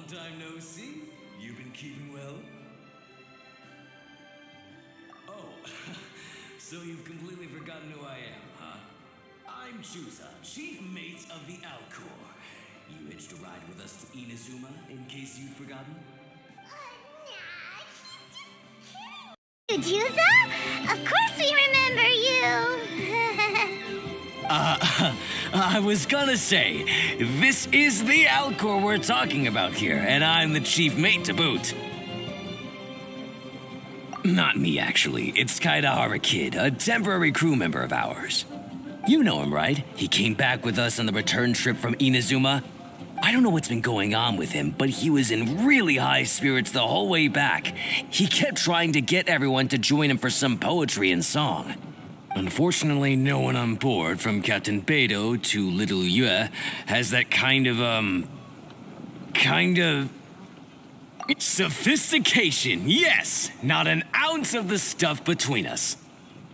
time no see. You've been keeping well? Oh, so you've completely forgotten who I am, huh? I'm Chusa, chief mate of the Alcor. You hitched a ride with us to Inazuma, in case you'd forgotten? Chusa? Of course we remember you! I was gonna say, this is the Alcor we're talking about here, and I'm the chief mate to boot. Not me, actually. It's Kaidahara Kid, a temporary crew member of ours. You know him, right? He came back with us on the return trip from Inazuma. I don't know what's been going on with him, but he was in really high spirits the whole way back. He kept trying to get everyone to join him for some poetry and song. Unfortunately, no one on board, from Captain Beidou to Little Yue, has that kind of sophistication, yes! Not an ounce of the stuff between us.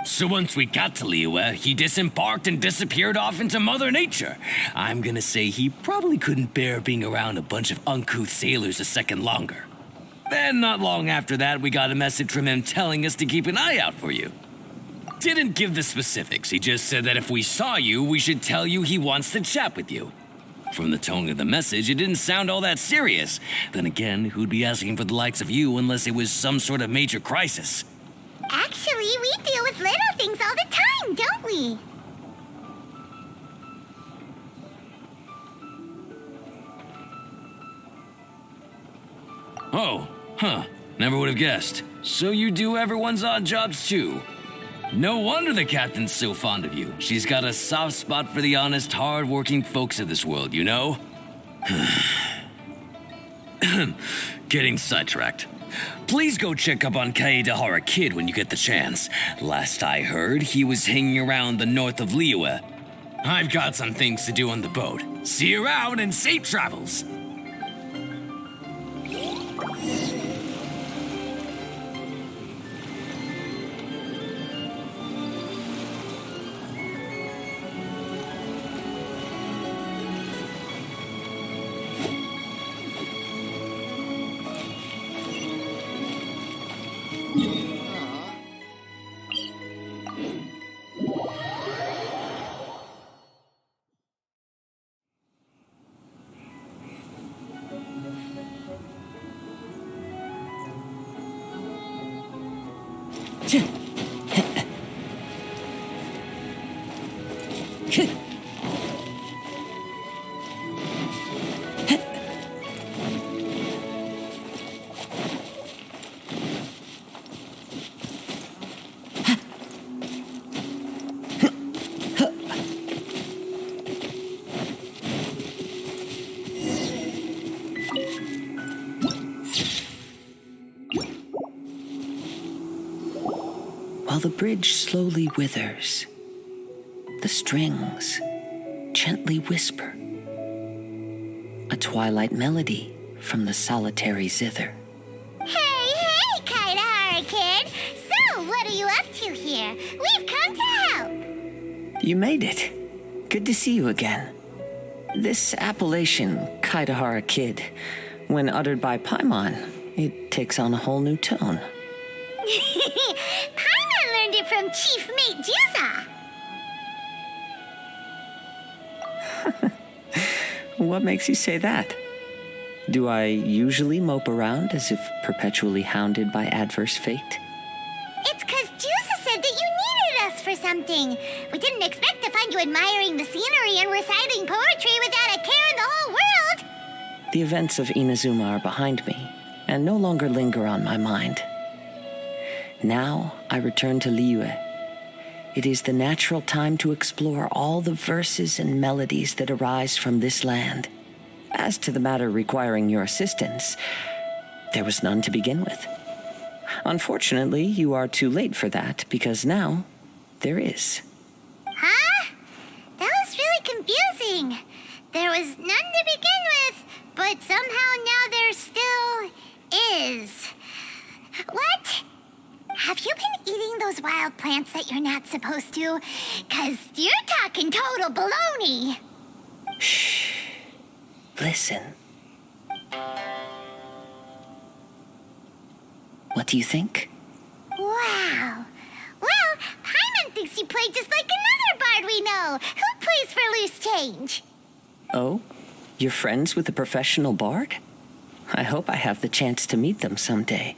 So once we got to Liyue, he disembarked and disappeared off into Mother Nature. I'm gonna say he probably couldn't bear being around a bunch of uncouth sailors a second longer. Then, not long after that, we got a message from him telling us to keep an eye out for you. Didn't give the specifics, he just said that if we saw you, we should tell you he wants to chat with you. From the tone of the message, it didn't sound all that serious. Then again, who'd be asking for the likes of you unless it was some sort of major crisis? Actually, we deal with little things all the time, don't we? Oh, huh. Never would have guessed. So you do everyone's odd jobs too? No wonder the captain's so fond of you. She's got a soft spot for the honest, hard-working folks of this world, you know? Getting sidetracked. Please go check up on Kaidahara Kid when you get the chance. Last I heard, he was hanging around the north of Liyue. I've got some things to do on the boat. See you around and safe travels! While the bridge slowly withers, the strings gently whisper a twilight melody from the solitary zither. Hey, Kaidahara Kid! So, what are you up to here? We've come to help! You made it. Good to see you again. This appellation, Kaidahara Kid, when uttered by Paimon, it takes on a whole new tone. Paimon learned it from Chief Mate Jusa. What makes you say that? Do I usually mope around as if perpetually hounded by adverse fate? It's 'cause Jusa said that you needed us for something. We didn't expect to find you admiring the scenery and reciting poetry without a care in the whole world. The events of Inazuma are behind me, and no longer linger on my mind. Now I return to Liyue. It is the natural time to explore all the verses and melodies that arise from this land. As to the matter requiring your assistance, there was none to begin with. Unfortunately, you are too late for that, because now there is. Huh? That was really confusing. There was none to begin with, but somehow now there still is. What? Have you been eating those wild plants that you're not supposed to? 'Cause you're talking total baloney. Shh. Listen. What do you think? Wow. Well, Paimon thinks you play just like another bard we know, who plays for loose change. Oh? You're friends with a professional bard? I hope I have the chance to meet them someday.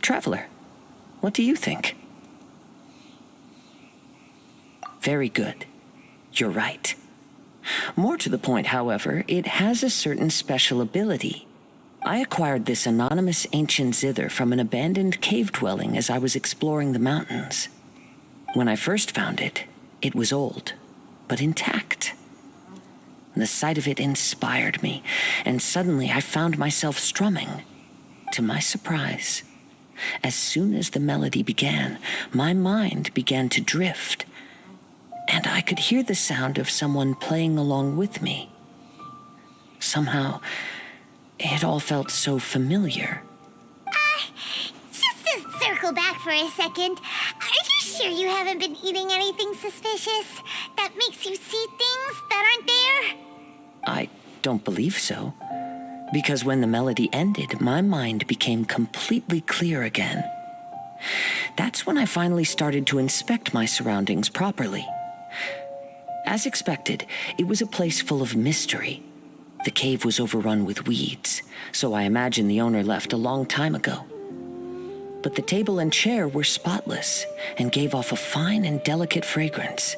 Traveler, what do you think? Very good. You're right. More to the point, however, it has a certain special ability. I acquired this anonymous ancient zither from an abandoned cave dwelling as I was exploring the mountains. When I first found it, it was old, but intact. The sight of it inspired me, and suddenly I found myself strumming. To my surprise, as soon as the melody began, my mind began to drift, and I could hear the sound of someone playing along with me. Somehow, it all felt so familiar. Just to circle back for a second, are you sure you haven't been eating anything suspicious that makes you see things that aren't there? I don't believe so, because when the melody ended, my mind became completely clear again. That's when I finally started to inspect my surroundings properly. As expected, it was a place full of mystery. The cave was overrun with weeds, so I imagine the owner left a long time ago. But the table and chair were spotless and gave off a fine and delicate fragrance.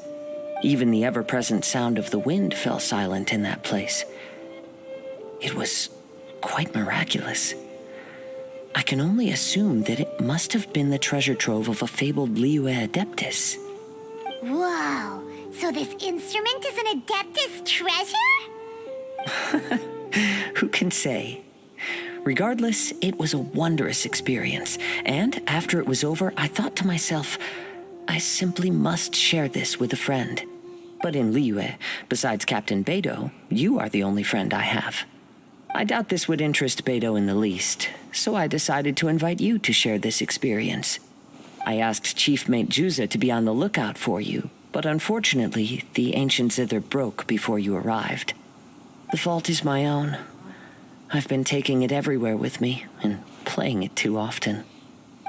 Even the ever-present sound of the wind fell silent in that place. It was quite miraculous. I can only assume that it must have been the treasure trove of a fabled Liyue Adeptus. Whoa, so this instrument is an Adeptus treasure? Who can say? Regardless, it was a wondrous experience, and after it was over, I thought to myself, I simply must share this with a friend. But in Liyue, besides Captain Beidou, you are the only friend I have. I doubt this would interest Beidou in the least, so I decided to invite you to share this experience. I asked Chief Mate Juza to be on the lookout for you, but unfortunately, the ancient zither broke before you arrived. The fault is my own. I've been taking it everywhere with me, and playing it too often.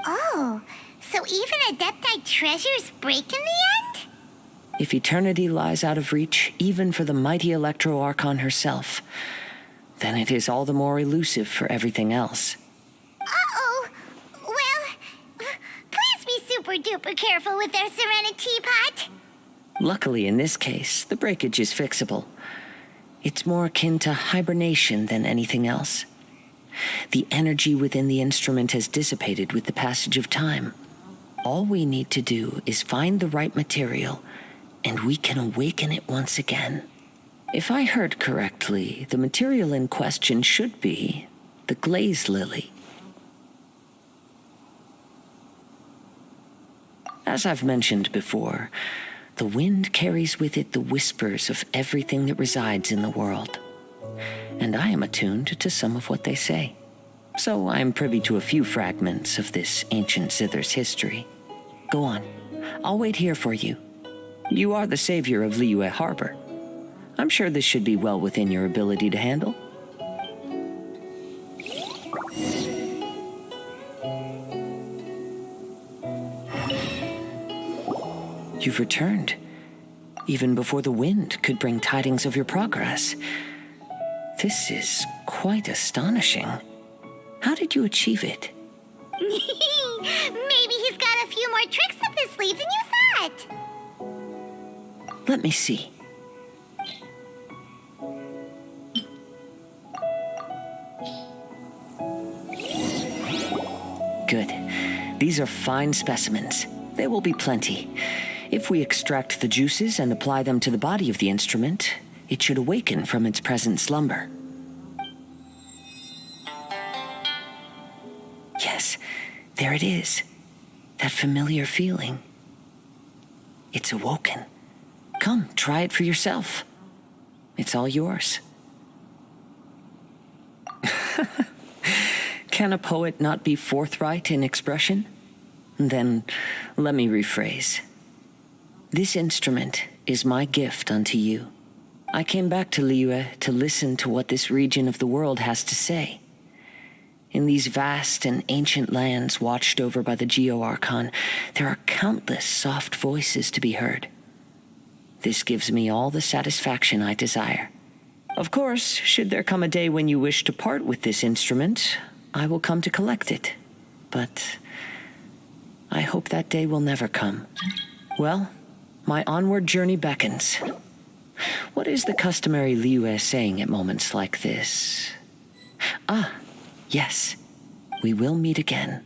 Oh, so even Adepti treasures break in the end? If eternity lies out of reach, even for the mighty Electro Archon herself, then it is all the more elusive for everything else. Uh-oh. Well, please be super-duper careful with their Serenic Teapot. Luckily, in this case, the breakage is fixable. It's more akin to hibernation than anything else. The energy within the instrument has dissipated with the passage of time. All we need to do is find the right material, and we can awaken it once again. If I heard correctly, the material in question should be the glaze lily. As I've mentioned before, the wind carries with it the whispers of everything that resides in the world. And I am attuned to some of what they say. So I am privy to a few fragments of this ancient zither's history. Go on. I'll wait here for you. You are the savior of Liyue Harbor. I'm sure this should be well within your ability to handle. You've returned, even before the wind could bring tidings of your progress. This is quite astonishing. How did you achieve it? Maybe he's got a few more tricks up his sleeve than you thought. Let me see. Good. These are fine specimens. There will be plenty. If we extract the juices and apply them to the body of the instrument, it should awaken from its present slumber. Yes, there it is. That familiar feeling. It's awoken. Come, try it for yourself. It's all yours. Can a poet not be forthright in expression? Then let me rephrase. This instrument is my gift unto you. I came back to Liyue to listen to what this region of the world has to say. In these vast and ancient lands watched over by the Geo-Archon, there are countless soft voices to be heard. This gives me all the satisfaction I desire. Of course, should there come a day when you wish to part with this instrument, I will come to collect it. But I hope that day will never come. Well, my onward journey beckons. What is the customary Liyue saying at moments like this? Ah, yes, we will meet again.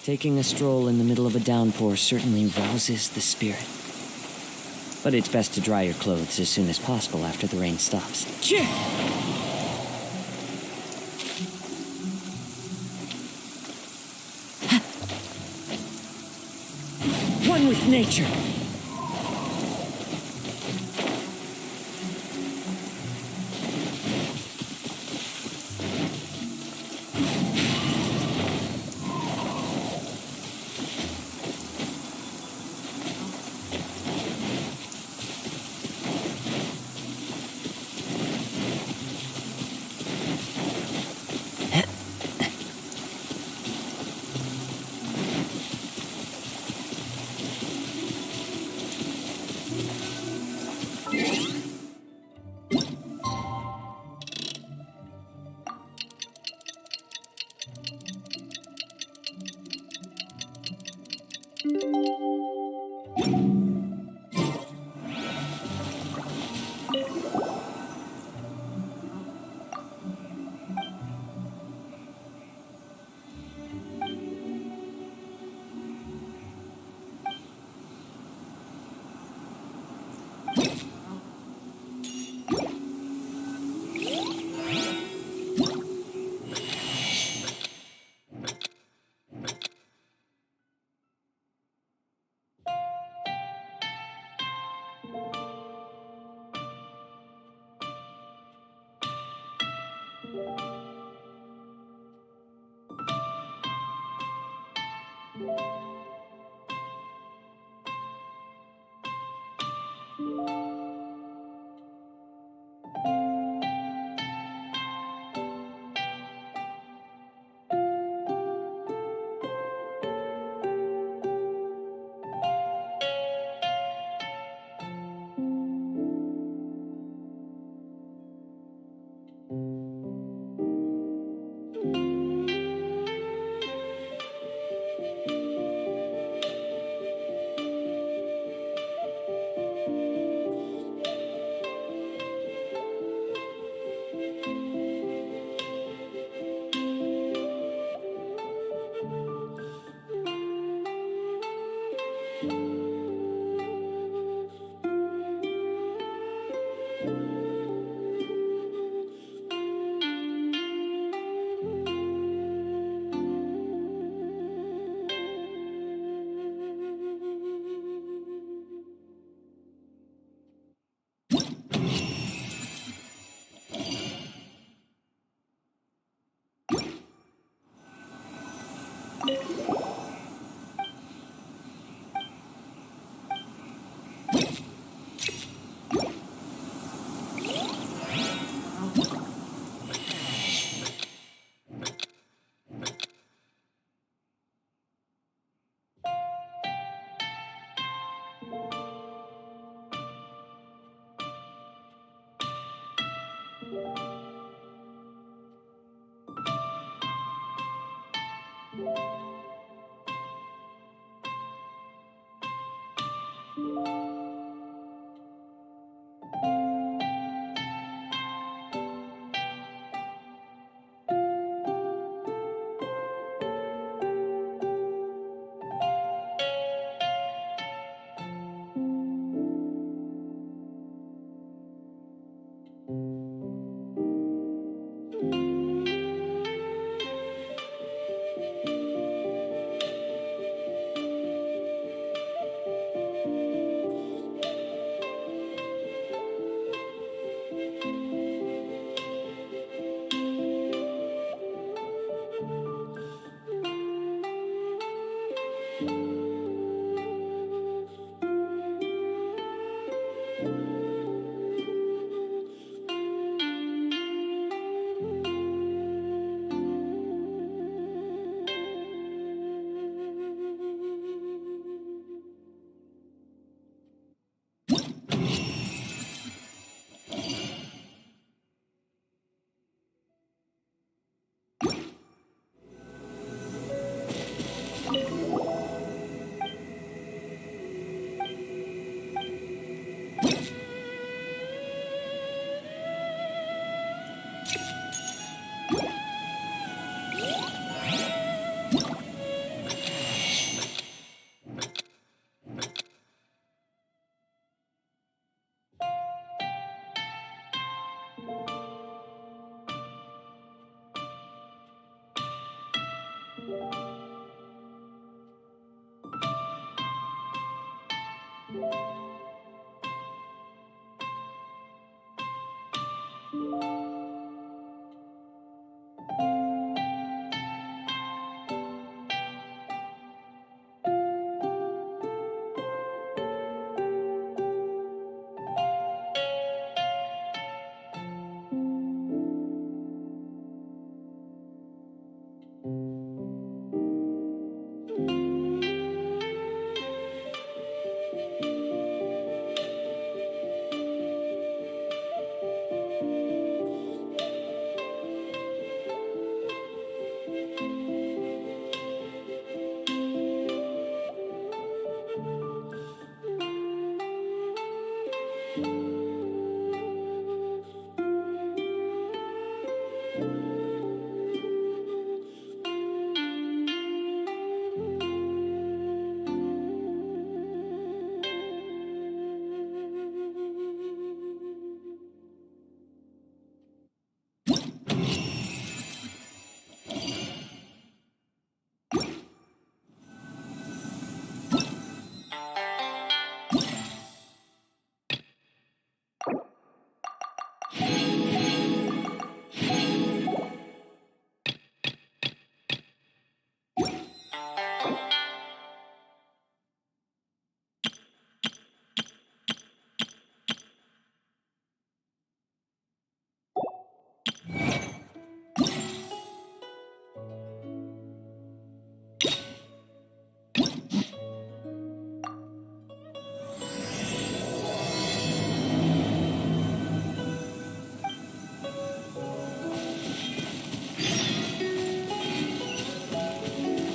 Taking a stroll in the middle of a downpour certainly rouses the spirit. But it's best to dry your clothes as soon as possible after the rain stops. One with nature.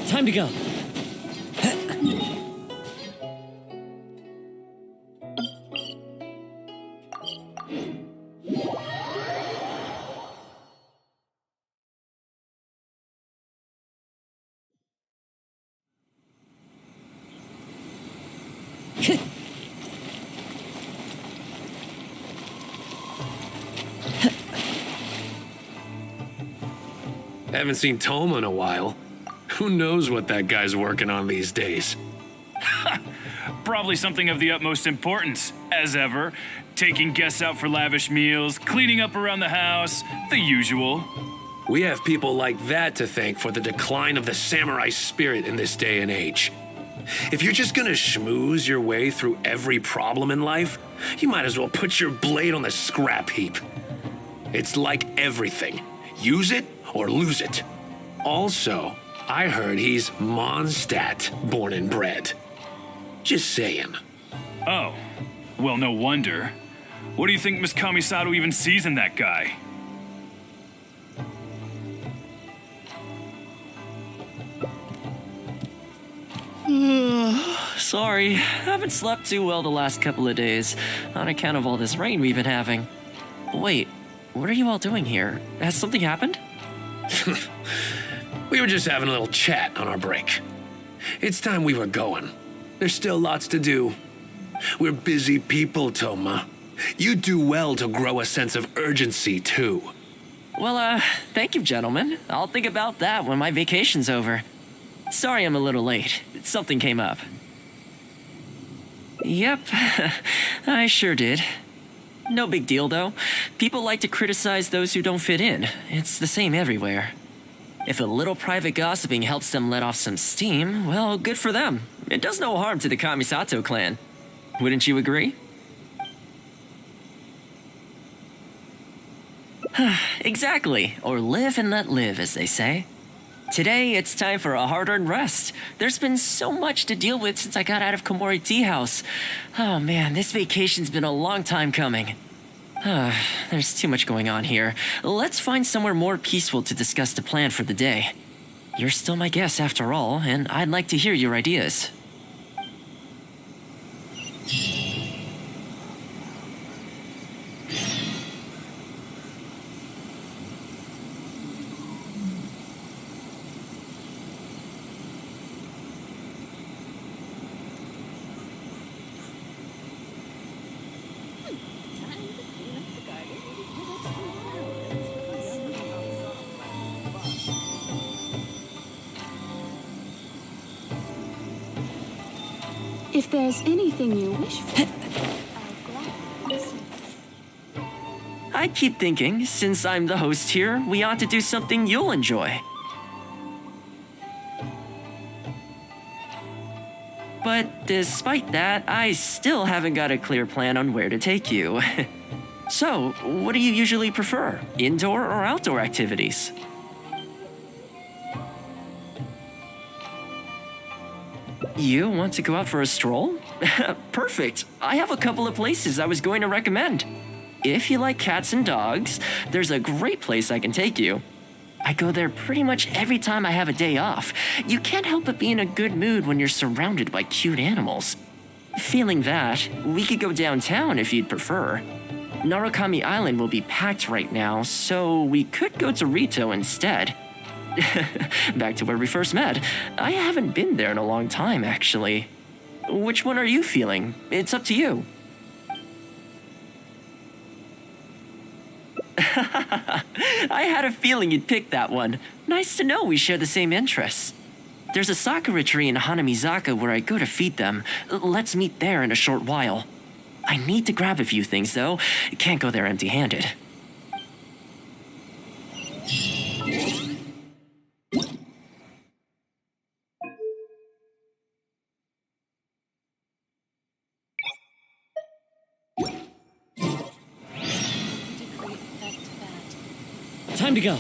Time to go. Haven't seen Toma in a while. Who knows what that guy's working on these days? Probably something of the utmost importance, as ever. Taking guests out for lavish meals, cleaning up around the house, the usual. We have people like that to thank for the decline of the samurai spirit in this day and age. If you're just gonna schmooze your way through every problem in life, you might as well put your blade on the scrap heap. It's like everything. Use it or lose it. Also, I heard he's Mondstadt born and bred. Just saying. Oh, well, no wonder. What do you think Miss Kamisato even sees in that guy? Sorry, haven't slept too well the last couple of days, on account of all this rain we've been having. Wait, what are you all doing here? Has something happened? We were just having a little chat on our break. It's time we were going. There's still lots to do. We're busy people, Toma. You do well to grow a sense of urgency, too. Well, thank you, gentlemen. I'll think about that when my vacation's over. Sorry I'm a little late. Something came up. Yep, I sure did. No big deal, though. People like to criticize those who don't fit in. It's the same everywhere. If a little private gossiping helps them let off some steam, well, good for them. It does no harm to the Kamisato clan. Wouldn't you agree? Exactly. Or live and let live, as they say. Today, it's time for a hard-earned rest. There's been so much to deal with since I got out of Komori Tea House. Oh man, this vacation's been a long time coming. There's too much going on here. Let's find somewhere more peaceful to discuss the plan for the day. You're still my guest after all, and I'd like to hear your ideas. If there's anything you wish for, I keep thinking, since I'm the host here, we ought to do something you'll enjoy. But despite that, I still haven't got a clear plan on where to take you. So, what do you usually prefer? Indoor or outdoor activities? You want to go out for a stroll? Perfect. I have a couple of places I was going to recommend. If you like cats and dogs, there's a great place I can take you. I go there pretty much every time I have a day off. You can't help but be in a good mood when you're surrounded by cute animals. Feeling that, we could go downtown if you'd prefer. Narukami Island will be packed right now, so we could go to Rito instead. Back to where we first met. I haven't been there in a long time, actually. Which one are you feeling? It's up to you. I had a feeling you'd pick that one. Nice to know we share the same interests. There's a sakura tree in Hanamizaka where I go to feed them. Let's meet there in a short while. I need to grab a few things, though. Can't go there empty-handed. Time to go.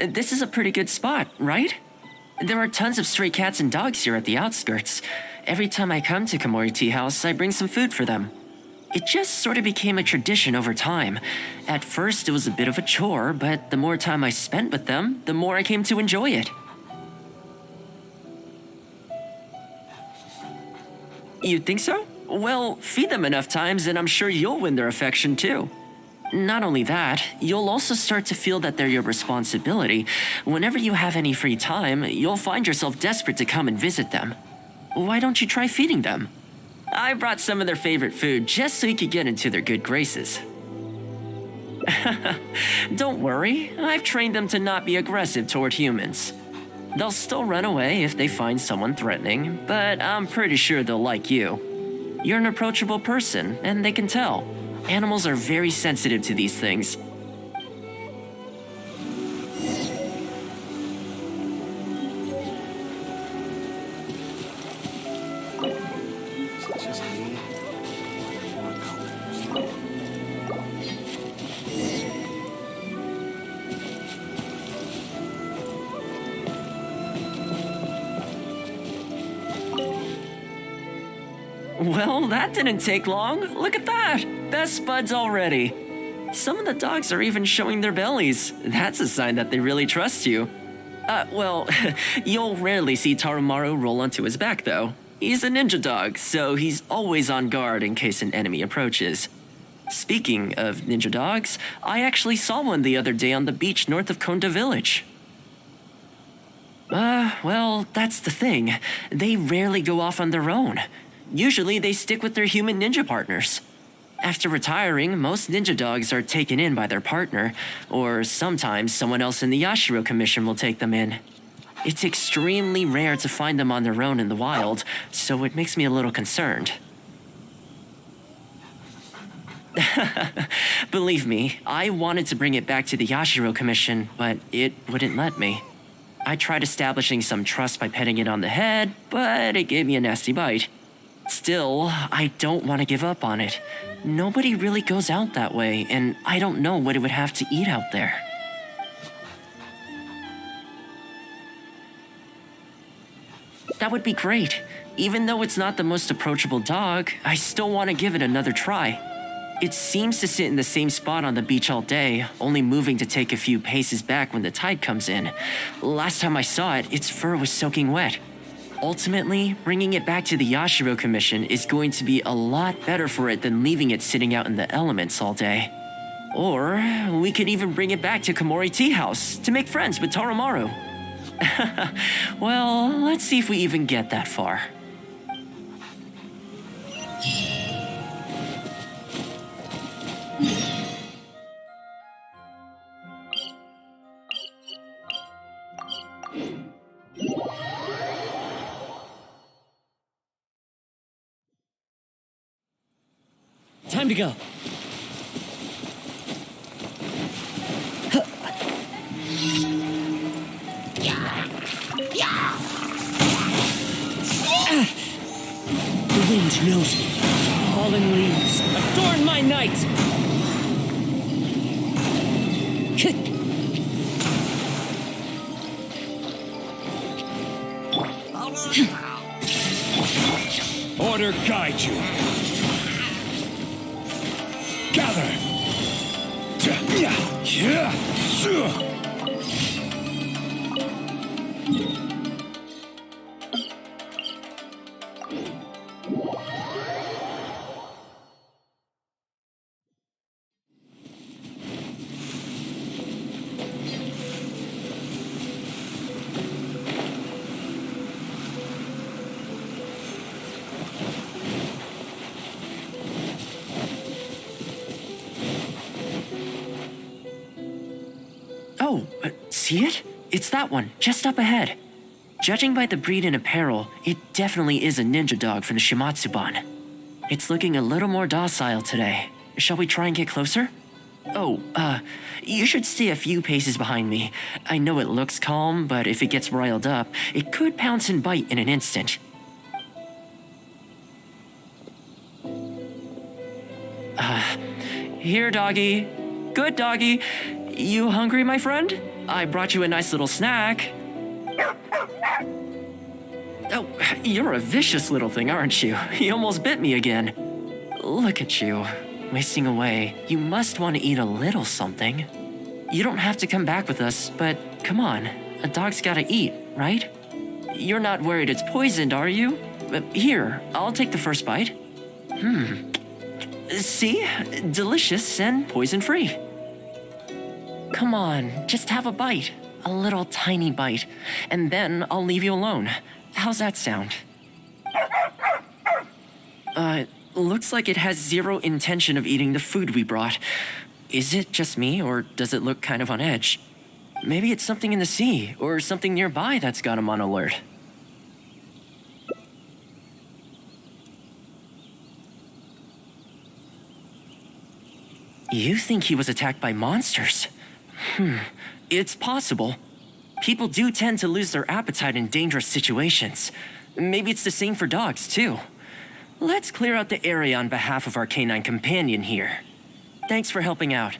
This is a pretty good spot, right? There are tons of stray cats and dogs here at the outskirts. Every time I come to Komori Tea House, I bring some food for them. It just sort of became a tradition over time. At first, it was a bit of a chore, but the more time I spent with them, the more I came to enjoy it. You think so? Well, feed them enough times and I'm sure you'll win their affection too. Not only that, you'll also start to feel that they're your responsibility. Whenever you have any free time, you'll find yourself desperate to come and visit them. Why don't you try feeding them? I brought some of their favorite food just so you could get into their good graces. Don't worry, I've trained them to not be aggressive toward humans. They'll still run away if they find someone threatening, but I'm pretty sure they'll like you. You're an approachable person, and they can tell. Animals are very sensitive to these things. Well, that didn't take long. Look at that! Best buds already. Some of the dogs are even showing their bellies. That's a sign that they really trust you. Well, you'll rarely see Tarumaru roll onto his back, though. He's a ninja dog, so he's always on guard in case an enemy approaches. Speaking of ninja dogs, I actually saw one the other day on the beach north of Konda Village. Well, that's the thing. They rarely go off on their own. Usually they stick with their human ninja partners. After retiring, most ninja dogs are taken in by their partner, or sometimes someone else in the Yashiro Commission will take them in. It's extremely rare to find them on their own in the wild, so it makes me a little concerned. Believe me, I wanted to bring it back to the Yashiro Commission, but it wouldn't let me. I tried establishing some trust by petting it on the head, but it gave me a nasty bite. Still, I don't want to give up on it. Nobody really goes out that way, and I don't know what it would have to eat out there. That would be great. Even though it's not the most approachable dog, I still want to give it another try. It seems to sit in the same spot on the beach all day, only moving to take a few paces back when the tide comes in. Last time I saw it, its fur was soaking wet. Ultimately, bringing it back to the Yashiro Commission is going to be a lot better for it than leaving it sitting out in the elements all day. Or we could even bring it back to Komori Tea House to make friends with Toromaru. Well, let's see if we even get that far. Time to go. The wind knows me. Fallen leaves adorn my night. Order guide you. Gather. Oh, see it? It's that one, just up ahead. Judging by the breed and apparel, it definitely is a ninja dog from the Shimatsuban. It's looking a little more docile today. Shall we try and get closer? Oh, you should stay a few paces behind me. I know it looks calm, but if it gets riled up, it could pounce and bite in an instant. Here, doggy. Good doggy. You hungry, my friend? I brought you a nice little snack. Oh, you're a vicious little thing, aren't you? You almost bit me again. Look at you, wasting away. You must want to eat a little something. You don't have to come back with us, but come on. A dog's gotta eat, right? You're not worried it's poisoned, are you? Here, I'll take the first bite. See? Delicious and poison-free. Come on, just have a bite. A little tiny bite. And then I'll leave you alone. How's that sound? Looks like it has zero intention of eating the food we brought. Is it just me, or does it look kind of on edge? Maybe it's something in the sea, or something nearby that's got him on alert. You think he was attacked by monsters? It's possible. People do tend to lose their appetite in dangerous situations. Maybe it's the same for dogs, too. Let's clear out the area on behalf of our canine companion here. Thanks for helping out.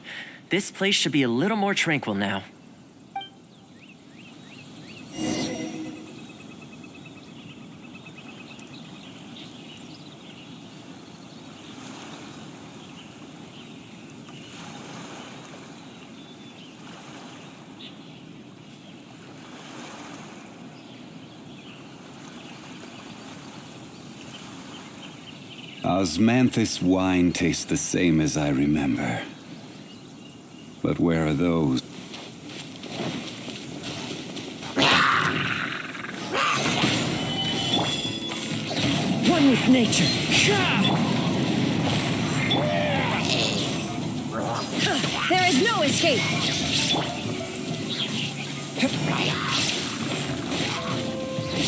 This place should be a little more tranquil now. Osmanthus wine tastes the same as I remember. But where are those? One with nature. There is no escape.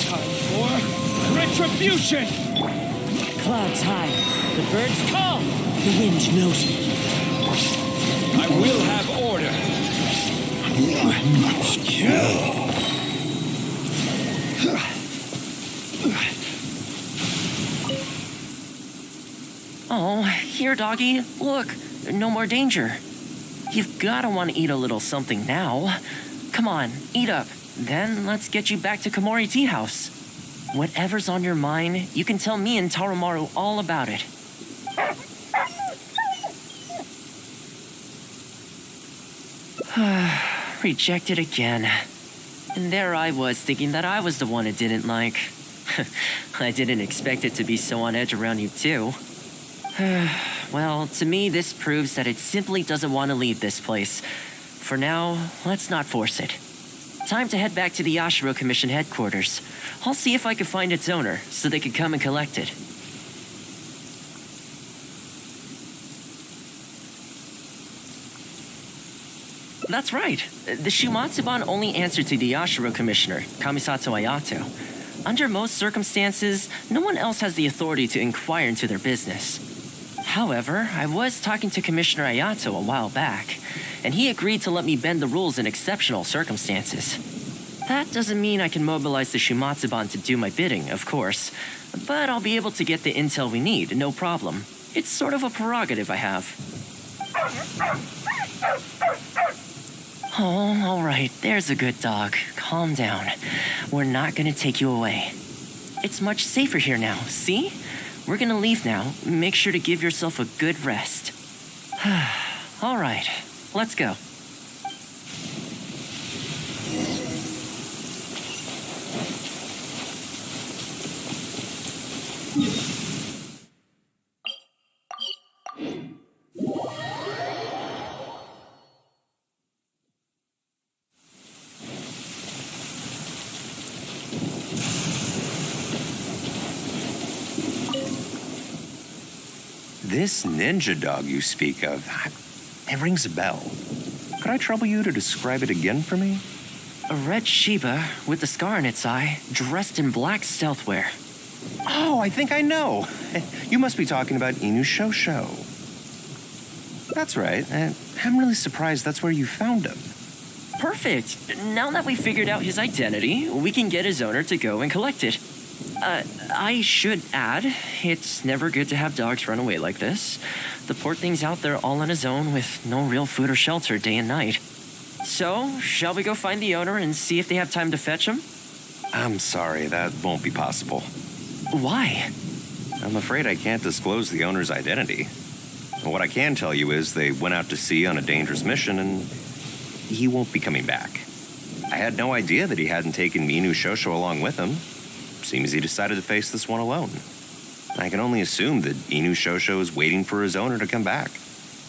Time for retribution! Clouds high. The birds calm. The wind knows me. I will have order. Oh, here, doggy. Look, no more danger. You've gotta want to eat a little something now. Come on, eat up. Then let's get you back to Komori Tea House. Whatever's on your mind, you can tell me and Tarumaru all about it. Rejected again. And there I was thinking that I was the one it didn't like. I didn't expect it to be so on edge around you too. Well, to me this proves that it simply doesn't want to leave this place. For now, let's not force it. Time to head back to the Yashiro Commission headquarters. I'll see if I can find its owner, so they can come and collect it. That's right. The Shumatsuban only answer to the Yashiro Commissioner, Kamisato Ayato. Under most circumstances, no one else has the authority to inquire into their business. However, I was talking to Commissioner Ayato a while back, and he agreed to let me bend the rules in exceptional circumstances. That doesn't mean I can mobilize the Shumatsuban to do my bidding, of course, but I'll be able to get the intel we need, no problem. It's sort of a prerogative I have. Oh, all right, there's a good dog. Calm down. We're not gonna take you away. It's much safer here now, see? We're gonna leave now. Make sure to give yourself a good rest. All right, let's go. This ninja dog you speak of, it rings a bell. Could I trouble you to describe it again for me? A red Shiba with a scar in its eye, dressed in black stealth wear. Oh, I think I know. You must be talking about Inu Shosho. That's right. I'm really surprised that's where you found him. Perfect. Now that we figured out his identity, we can get his owner to go and collect it. I should add, it's never good to have dogs run away like this. The poor thing's out there all on his own with no real food or shelter day and night. So, shall we go find the owner and see if they have time to fetch him? I'm sorry, that won't be possible. Why? I'm afraid I can't disclose the owner's identity. What I can tell you is they went out to sea on a dangerous mission and he won't be coming back. I had no idea that he hadn't taken Inu Shosho along with him. Seems he decided to face this one alone. I can only assume that Inu Shosho is waiting for his owner to come back,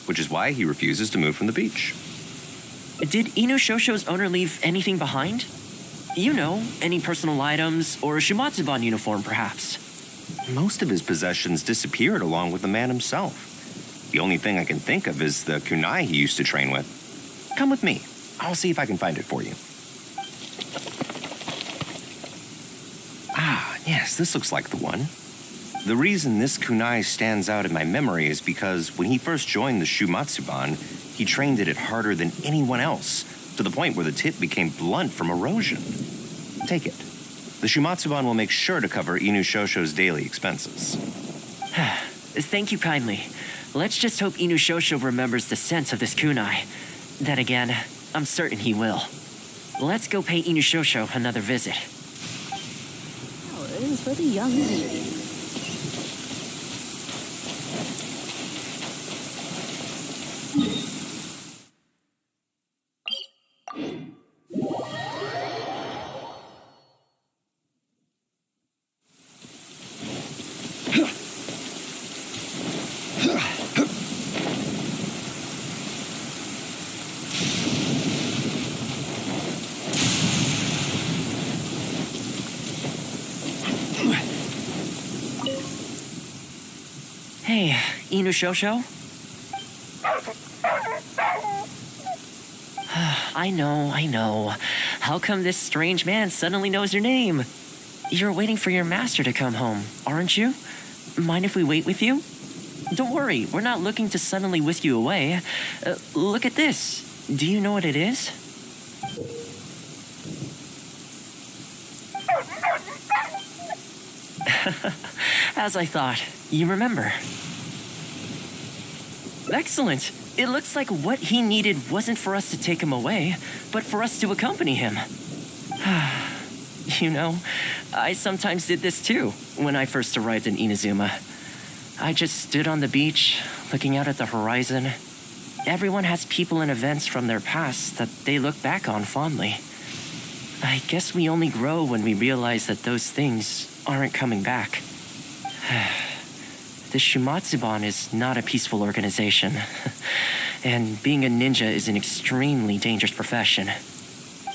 which is why he refuses to move from the beach. Did Inu Shosho's owner leave anything behind? You know, any personal items or a Shumatsuban uniform, perhaps? Most of his possessions disappeared along with the man himself. The only thing I can think of is the kunai he used to train with. Come with me. I'll see if I can find it for you. Ah, yes, this looks like the one. The reason this kunai stands out in my memory is because when he first joined the Shumatsuban, he trained it harder than anyone else, to the point where the tip became blunt from erosion. Take it. The Shumatsuban will make sure to cover Inu Shosho's daily expenses. Thank you kindly. Let's just hope Inu Shosho remembers the sense of this kunai. Then again, I'm certain he will. Let's go pay Inu Shosho another visit. Flowers for the young lady. Hey, Inu Shosho? I know. How come this strange man suddenly knows your name? You're waiting for your master to come home, aren't you? Mind if we wait with you? Don't worry, we're not looking to suddenly whisk you away. Look at this. Do you know what it is? As I thought, you remember. Excellent. It looks like what he needed wasn't for us to take him away, but for us to accompany him. You know, I sometimes did this too when I first arrived in Inazuma. I just stood on the beach, looking out at the horizon. Everyone has people and events from their past that they look back on fondly. I guess we only grow when we realize that those things aren't coming back. The Shumatsuban is not a peaceful organization, and being a ninja is an extremely dangerous profession.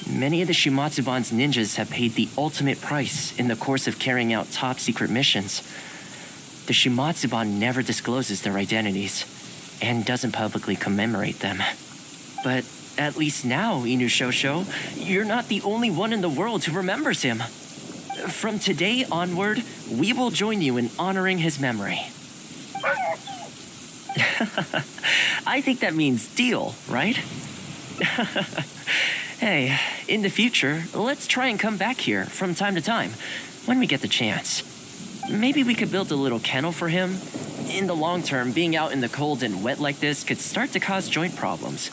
Many of the Shumatsuban's ninjas have paid the ultimate price in the course of carrying out top-secret missions. The Shumatsuban never discloses their identities, and doesn't publicly commemorate them. But at least now, Inushosho, you're not the only one in the world who remembers him. From today onward, we will join you in honoring his memory. I think that means deal, right? Hey, in the future, let's try and come back here from time to time, when we get the chance. Maybe we could build a little kennel for him. In the long term, being out in the cold and wet like this could start to cause joint problems.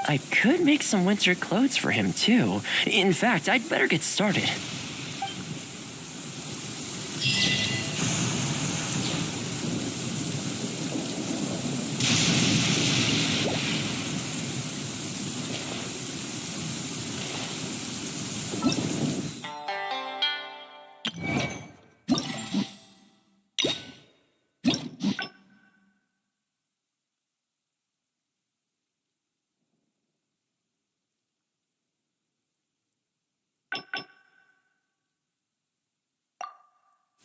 I could make some winter clothes for him, too. In fact, I'd better get started.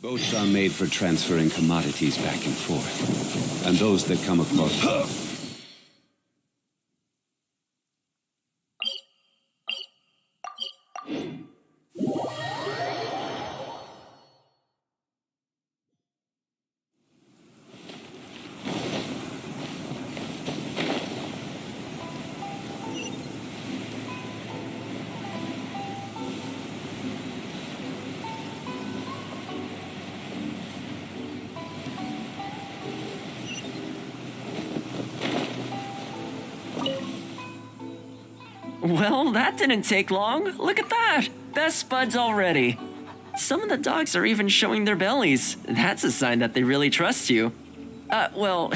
Boats are made for transferring commodities back and forth, and those that come across... Well, that didn't take long. Look at that. Best buds already. Some of the dogs are even showing their bellies. That's a sign that they really trust you. Well,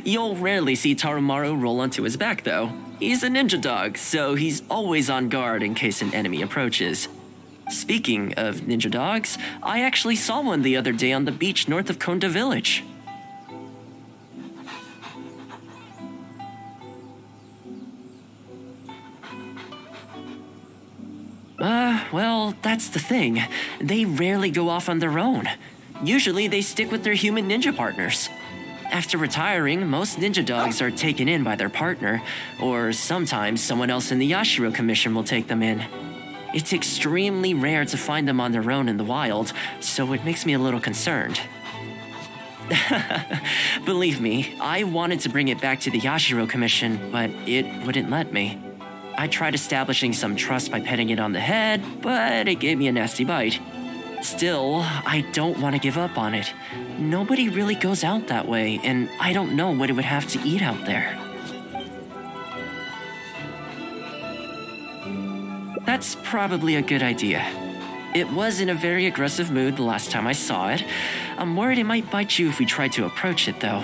you'll rarely see Tarumaru roll onto his back, though. He's a ninja dog, so he's always on guard in case an enemy approaches. Speaking of ninja dogs, I actually saw one the other day on the beach north of Konda Village. Well, that's the thing. They rarely go off on their own. Usually they stick with their human ninja partners. After retiring, most ninja dogs are taken in by their partner, or sometimes someone else in the Yashiro Commission will take them in. It's extremely rare to find them on their own in the wild, so it makes me a little concerned. Believe me, I wanted to bring it back to the Yashiro Commission, but it wouldn't let me. I tried establishing some trust by petting it on the head, but it gave me a nasty bite. Still, I don't want to give up on it. Nobody really goes out that way, and I don't know what it would have to eat out there. That's probably a good idea. It was in a very aggressive mood the last time I saw it. I'm worried it might bite you if we try to approach it, though.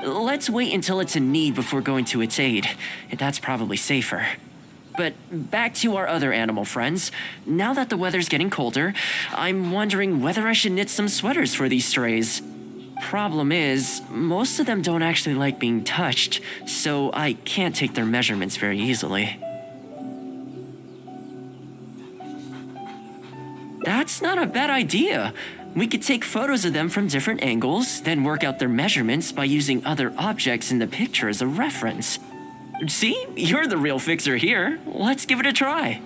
Let's wait until it's in need before going to its aid. That's probably safer. But back to our other animal friends. Now that the weather's getting colder, I'm wondering whether I should knit some sweaters for these strays. Problem is, most of them don't actually like being touched, so I can't take their measurements very easily. That's not a bad idea. We could take photos of them from different angles, then work out their measurements by using other objects in the picture as a reference. See? You're the real fixer here. Let's give it a try.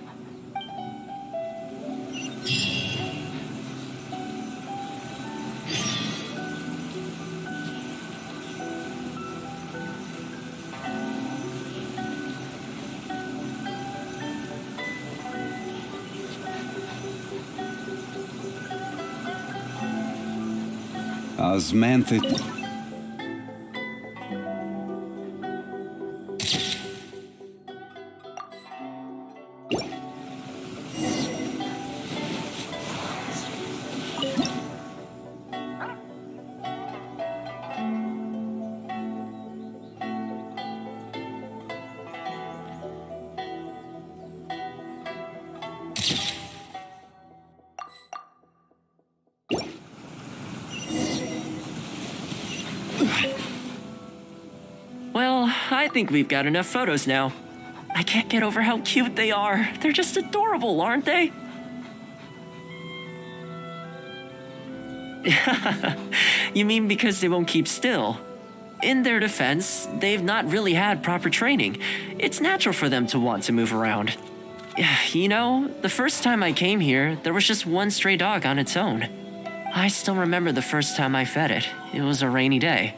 Osmanthus. I think we've got enough photos now. I can't get over how cute they are. They're just adorable, aren't they? You mean because they won't keep still? In their defense, they've not really had proper training. It's natural for them to want to move around. You know, the first time I came here, there was just one stray dog on its own. I still remember the first time I fed it. It was a rainy day.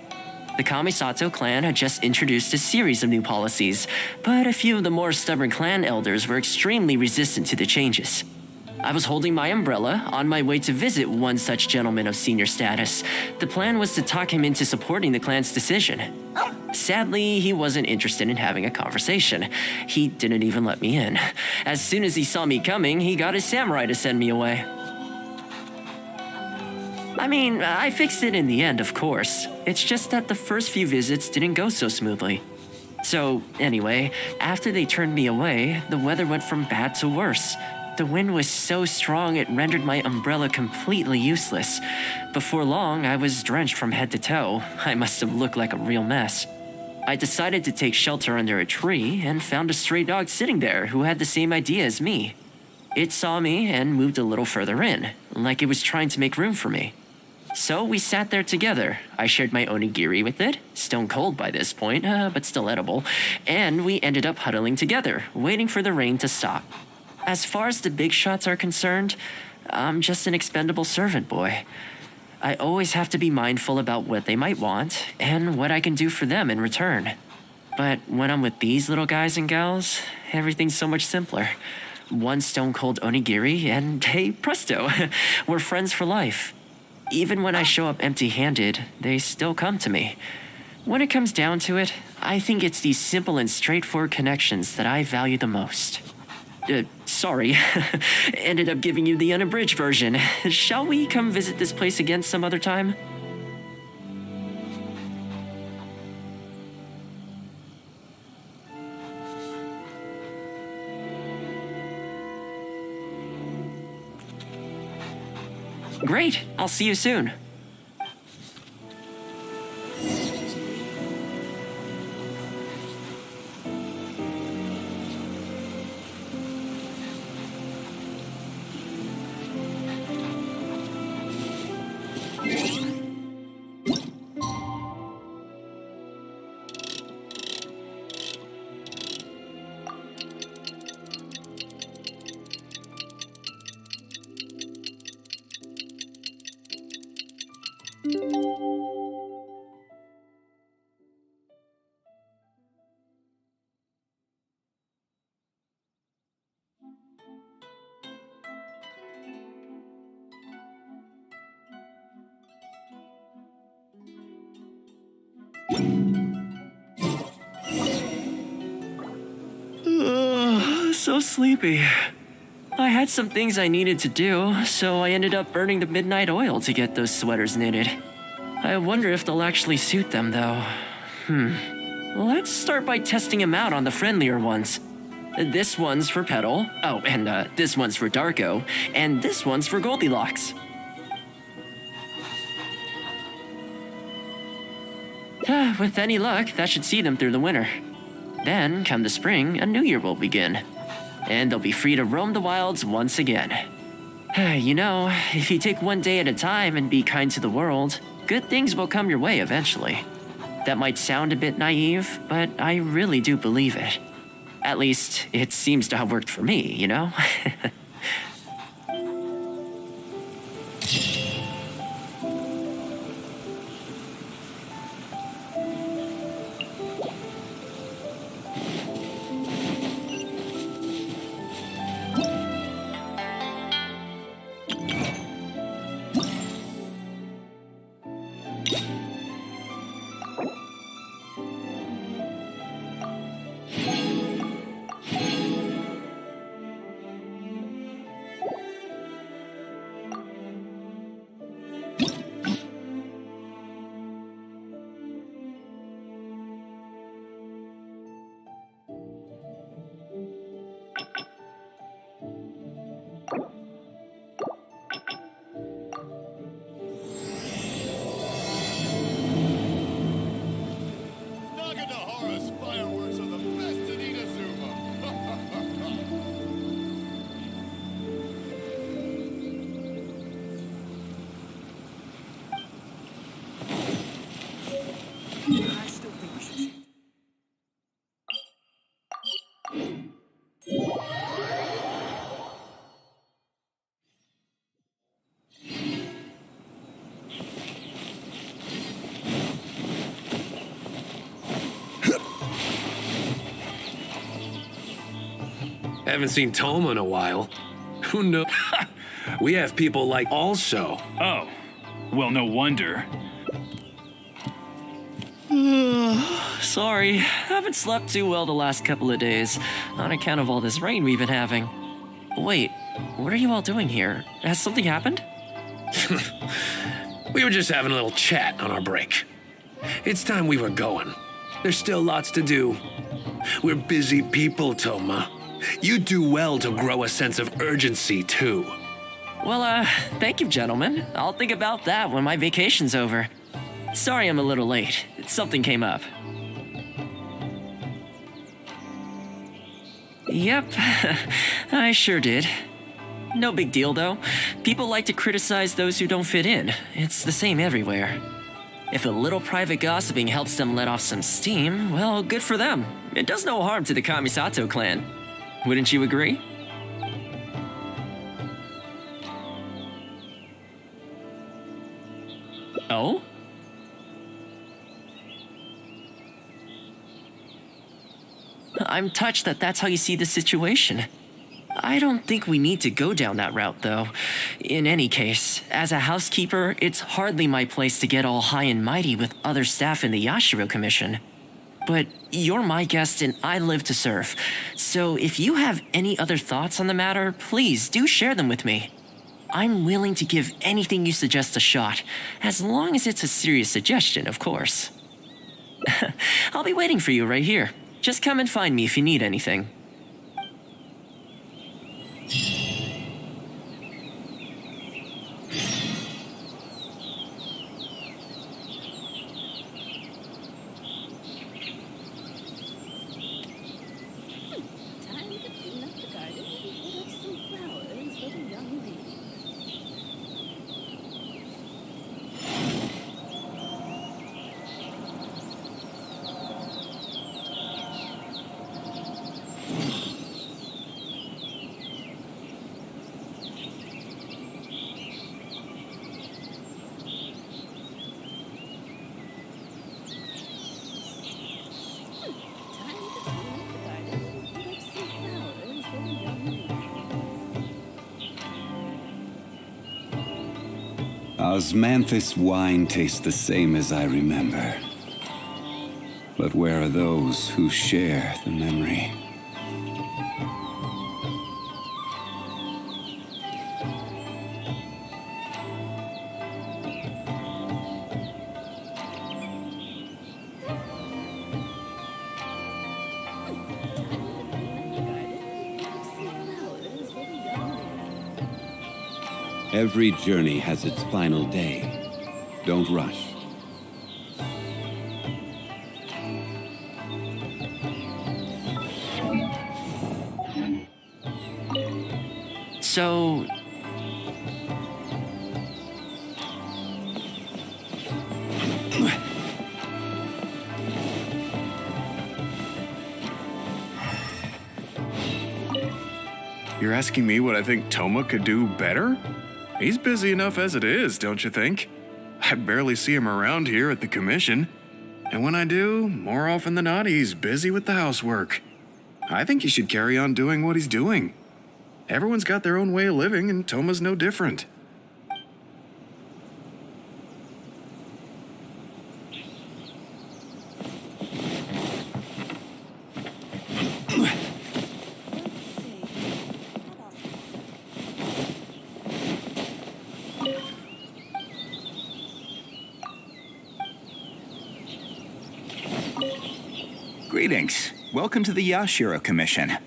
The Kamisato clan had just introduced a series of new policies, but a few of the more stubborn clan elders were extremely resistant to the changes. I was holding my umbrella on my way to visit one such gentleman of senior status. The plan was to talk him into supporting the clan's decision. Sadly, he wasn't interested in having a conversation. He didn't even let me in. As soon as he saw me coming, he got his samurai to send me away. I mean, I fixed it in the end, of course. It's just that the first few visits didn't go so smoothly. So, anyway, after they turned me away, the weather went from bad to worse. The wind was so strong it rendered my umbrella completely useless. Before long, I was drenched from head to toe. I must have looked like a real mess. I decided to take shelter under a tree and found a stray dog sitting there who had the same idea as me. It saw me and moved a little further in, like it was trying to make room for me. So we sat there together. I shared my onigiri with it, stone cold by this point, but still edible, and we ended up huddling together, waiting for the rain to stop. As far as the big shots are concerned, I'm just an expendable servant boy. I always have to be mindful about what they might want and what I can do for them in return. But when I'm with these little guys and gals, everything's so much simpler. One stone cold onigiri and hey, presto, we're friends for life. Even when I show up empty-handed, they still come to me. When it comes down to it, I think it's these simple and straightforward connections that I value the most. Sorry. Ended up giving you the unabridged version. Shall we come visit this place again some other time? Great. I'll see you soon. So sleepy. I had some things I needed to do, so I ended up burning the midnight oil to get those sweaters knitted. I wonder if they'll actually suit them, though. Let's start by testing them out on the friendlier ones. This one's for Petal. Oh, and this one's for Darko. And this one's for Goldilocks. With any luck, that should see them through the winter. Then, come the spring, a new year will begin. And they'll be free to roam the wilds once again. You know, if you take one day at a time and be kind to the world, good things will come your way eventually. That might sound a bit naive, but I really do believe it. At least, it seems to have worked for me, you know? Haven't seen Toma in a while. Who knows? We have people like also. Oh, well, no wonder. Sorry, haven't slept too well the last couple of days on account of all this rain we've been having. Wait, what are you all doing here? Has something happened? We were just having a little chat on our break. It's time we were going. There's still lots to do. We're busy people, Toma. You do well to grow a sense of urgency, too. Well, thank you, gentlemen. I'll think about that when my vacation's over. Sorry I'm a little late. Something came up. Yep, I sure did. No big deal, though. People like to criticize those who don't fit in. It's the same everywhere. If a little private gossiping helps them let off some steam, well, good for them. It does no harm to the Kamisato clan. Wouldn't you agree? Oh? I'm touched that that's how you see the situation. I don't think we need to go down that route, though. In any case, as a housekeeper, it's hardly my place to get all high and mighty with other staff in the Yashiro Commission. But you're my guest and I live to serve. So if you have any other thoughts on the matter, please do share them with me. I'm willing to give anything you suggest a shot, as long as it's a serious suggestion, of course. I'll be waiting for you right here. Just come and find me if you need anything. Osmanthus wine tastes the same as I remember. But where are those who share the memory? Every journey has its final day. Don't rush. So... You're asking me what I think Toma could do better? He's busy enough as it is, don't you think? I barely see him around here at the commission. And when I do, more often than not, he's busy with the housework. I think he should carry on doing what he's doing. Everyone's got their own way of living, and Toma's no different. Greetings. Welcome to the Yashiro Commission.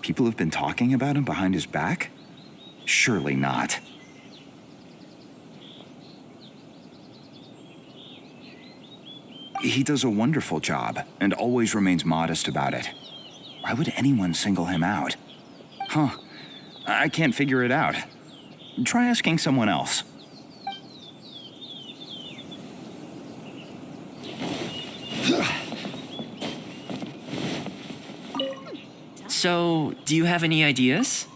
People have been talking about him behind his back? Surely not. He does a wonderful job and always remains modest about it. Why would anyone single him out? Huh. I can't figure it out. Try asking someone else. So, do you have any ideas?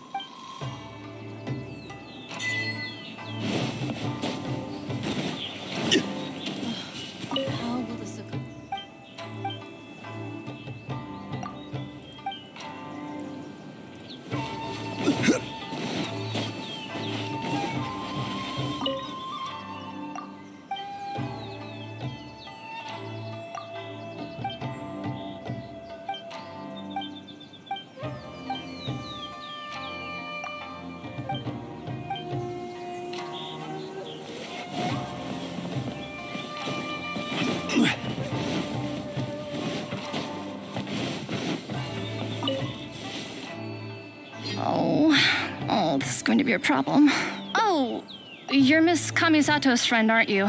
Oh, this is going to be a problem. Oh, you're Miss Kamisato's friend, aren't you?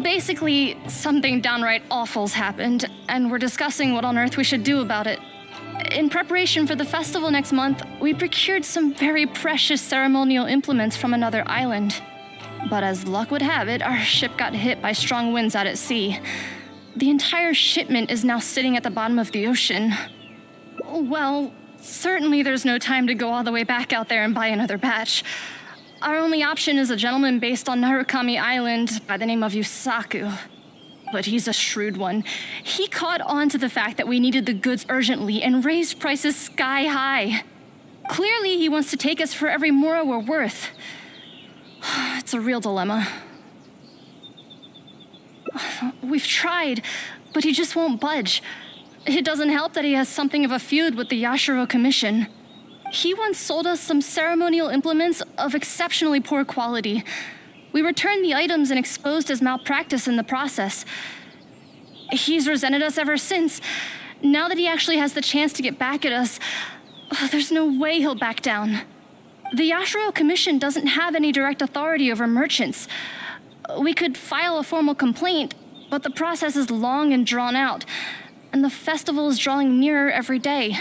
Basically, something downright awful's happened, and we're discussing what on earth we should do about it. In preparation for the festival next month, we procured some very precious ceremonial implements from another island. But as luck would have it, our ship got hit by strong winds out at sea. The entire shipment is now sitting at the bottom of the ocean. Well, certainly there's no time to go all the way back out there and buy another batch. Our only option is a gentleman based on Narukami Island by the name of Yusaku. But he's a shrewd one. He caught on to the fact that we needed the goods urgently and raised prices sky high. Clearly, he wants to take us for every mora we're worth. It's a real dilemma. We've tried, but he just won't budge. It doesn't help that he has something of a feud with the Yashiro Commission. He once sold us some ceremonial implements of exceptionally poor quality. We returned the items and exposed his malpractice in the process. He's resented us ever since. Now that he actually has the chance to get back at us, there's no way he'll back down. The Yashiro Commission doesn't have any direct authority over merchants. We could file a formal complaint, but the process is long and drawn out, and the festival is drawing nearer every day.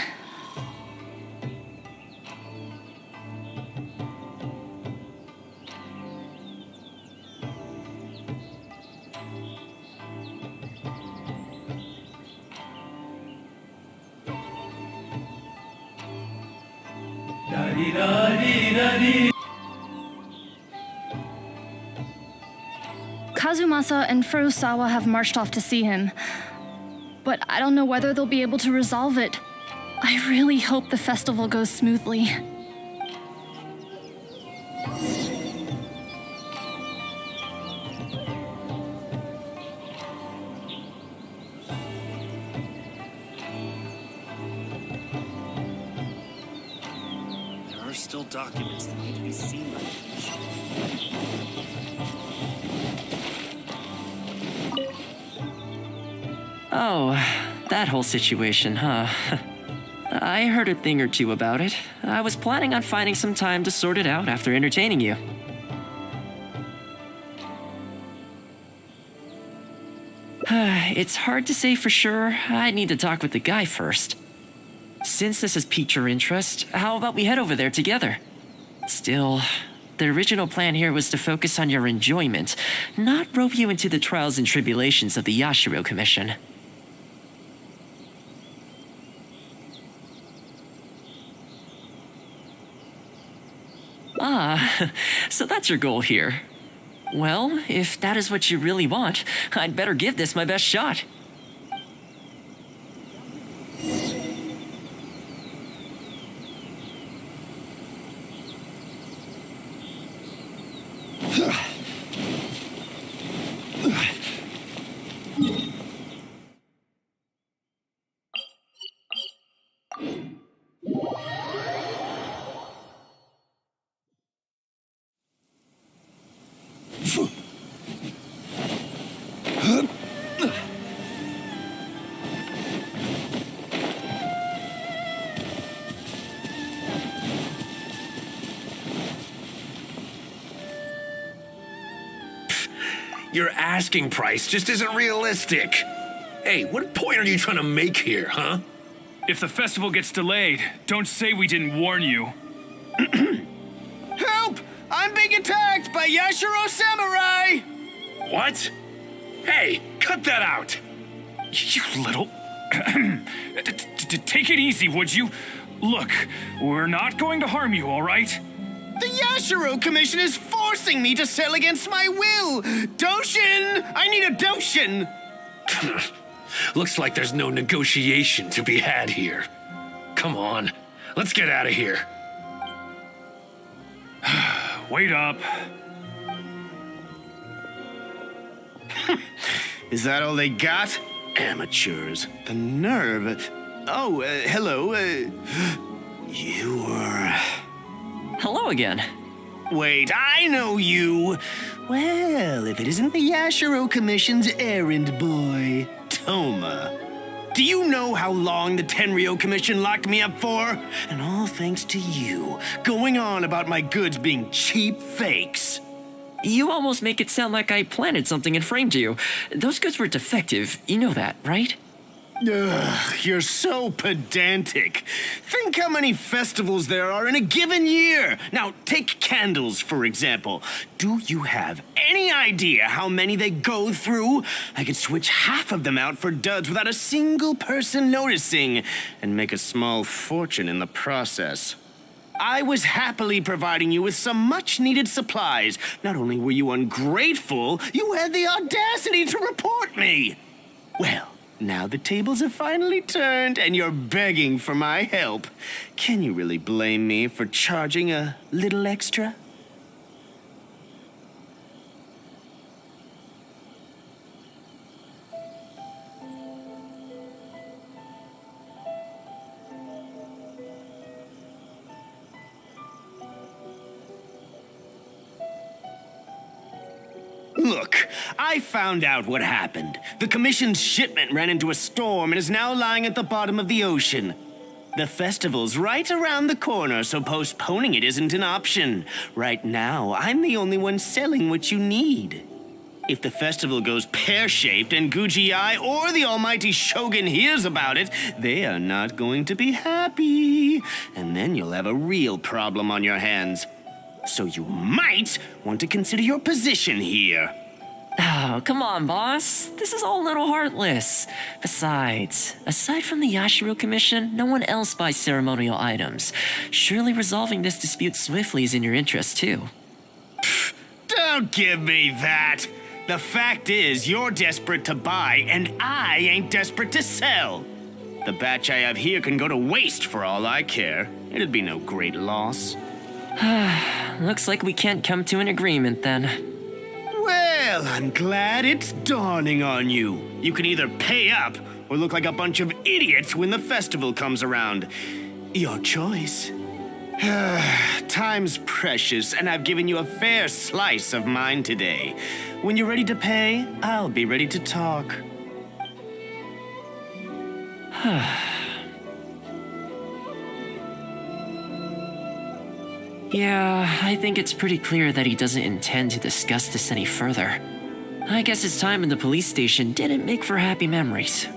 Kazumasa and Furusawa have marched off to see him, but I don't know whether they'll be able to resolve it. I really hope the festival goes smoothly. There are still documents that need to be seen by the Commission. Oh, that whole situation, huh? I heard a thing or two about it. I was planning on finding some time to sort it out after entertaining you. It's hard to say for sure. I need to talk with the guy first. Since this has piqued your interest, how about we head over there together? Still, the original plan here was to focus on your enjoyment, not rope you into the trials and tribulations of the Yashiro Commission. Ah, so that's your goal here. Well, if that is what you really want, I'd better give this my best shot. Your asking price just isn't realistic. Hey, what point are you trying to make here, huh? If the festival gets delayed, don't say we didn't warn you. Help! I'm being attacked by Yashiro Samurai! What? Hey, cut that out! You little... Take it easy, would you? Look, we're not going to harm you, all right? The Yashiro Commission is forcing me to sell against my will! Doshin! I need a Doshin! Looks like there's no negotiation to be had here. Come on, let's get out of here. Wait up. Is that all they got? Amateurs. The nerve. Oh, hello. You were... Hello again. Wait, I know you. Well, if it isn't the Yashiro Commission's errand boy, Toma. Do you know how long the Tenryo Commission locked me up for? And all thanks to you, going on about my goods being cheap fakes. You almost make it sound like I planted something and framed you. Those goods were defective. You know that, right? Ugh, you're so pedantic. Think how many festivals there are in a given year. Now, take candles, for example. Do you have any idea how many they go through? I could switch half of them out for duds without a single person noticing, and make a small fortune in the process. I was happily providing you with some much-needed supplies. Not only were you ungrateful, you had the audacity to report me. Well, now the tables have finally turned and you're begging for my help. Can you really blame me for charging a little extra? Look, I found out what happened. The Commission's shipment ran into a storm and is now lying at the bottom of the ocean. The festival's right around the corner, so postponing it isn't an option. Right now, I'm the only one selling what you need. If the festival goes pear-shaped and Guji-ai or the almighty Shogun hears about it, they are not going to be happy. And then you'll have a real problem on your hands. So you might want to consider your position here. Oh, come on, boss. This is all a little heartless. Besides, aside from the Yashiro Commission, no one else buys ceremonial items. Surely resolving this dispute swiftly is in your interest, too. Pfft, don't give me that. The fact is, you're desperate to buy, and I ain't desperate to sell. The batch I have here can go to waste for all I care. It'd be no great loss. Looks like we can't come to an agreement then. Well, I'm glad it's dawning on you. You can either pay up or look like a bunch of idiots when the festival comes around. Your choice. Time's precious, and I've given you a fair slice of mine today. When you're ready to pay, I'll be ready to talk. Yeah, I think it's pretty clear that he doesn't intend to discuss this any further. I guess his time in the police station didn't make for happy memories.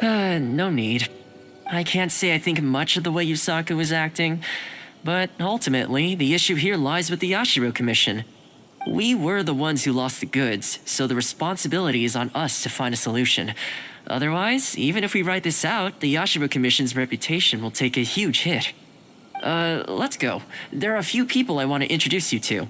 No need. I can't say I think much of the way Yusaka was acting, but ultimately, the issue here lies with the Yashiro Commission. We were the ones who lost the goods, so the responsibility is on us to find a solution. Otherwise, even if we write this out, the Yashiro Commission's reputation will take a huge hit. Let's go. There are a few people I want to introduce you to.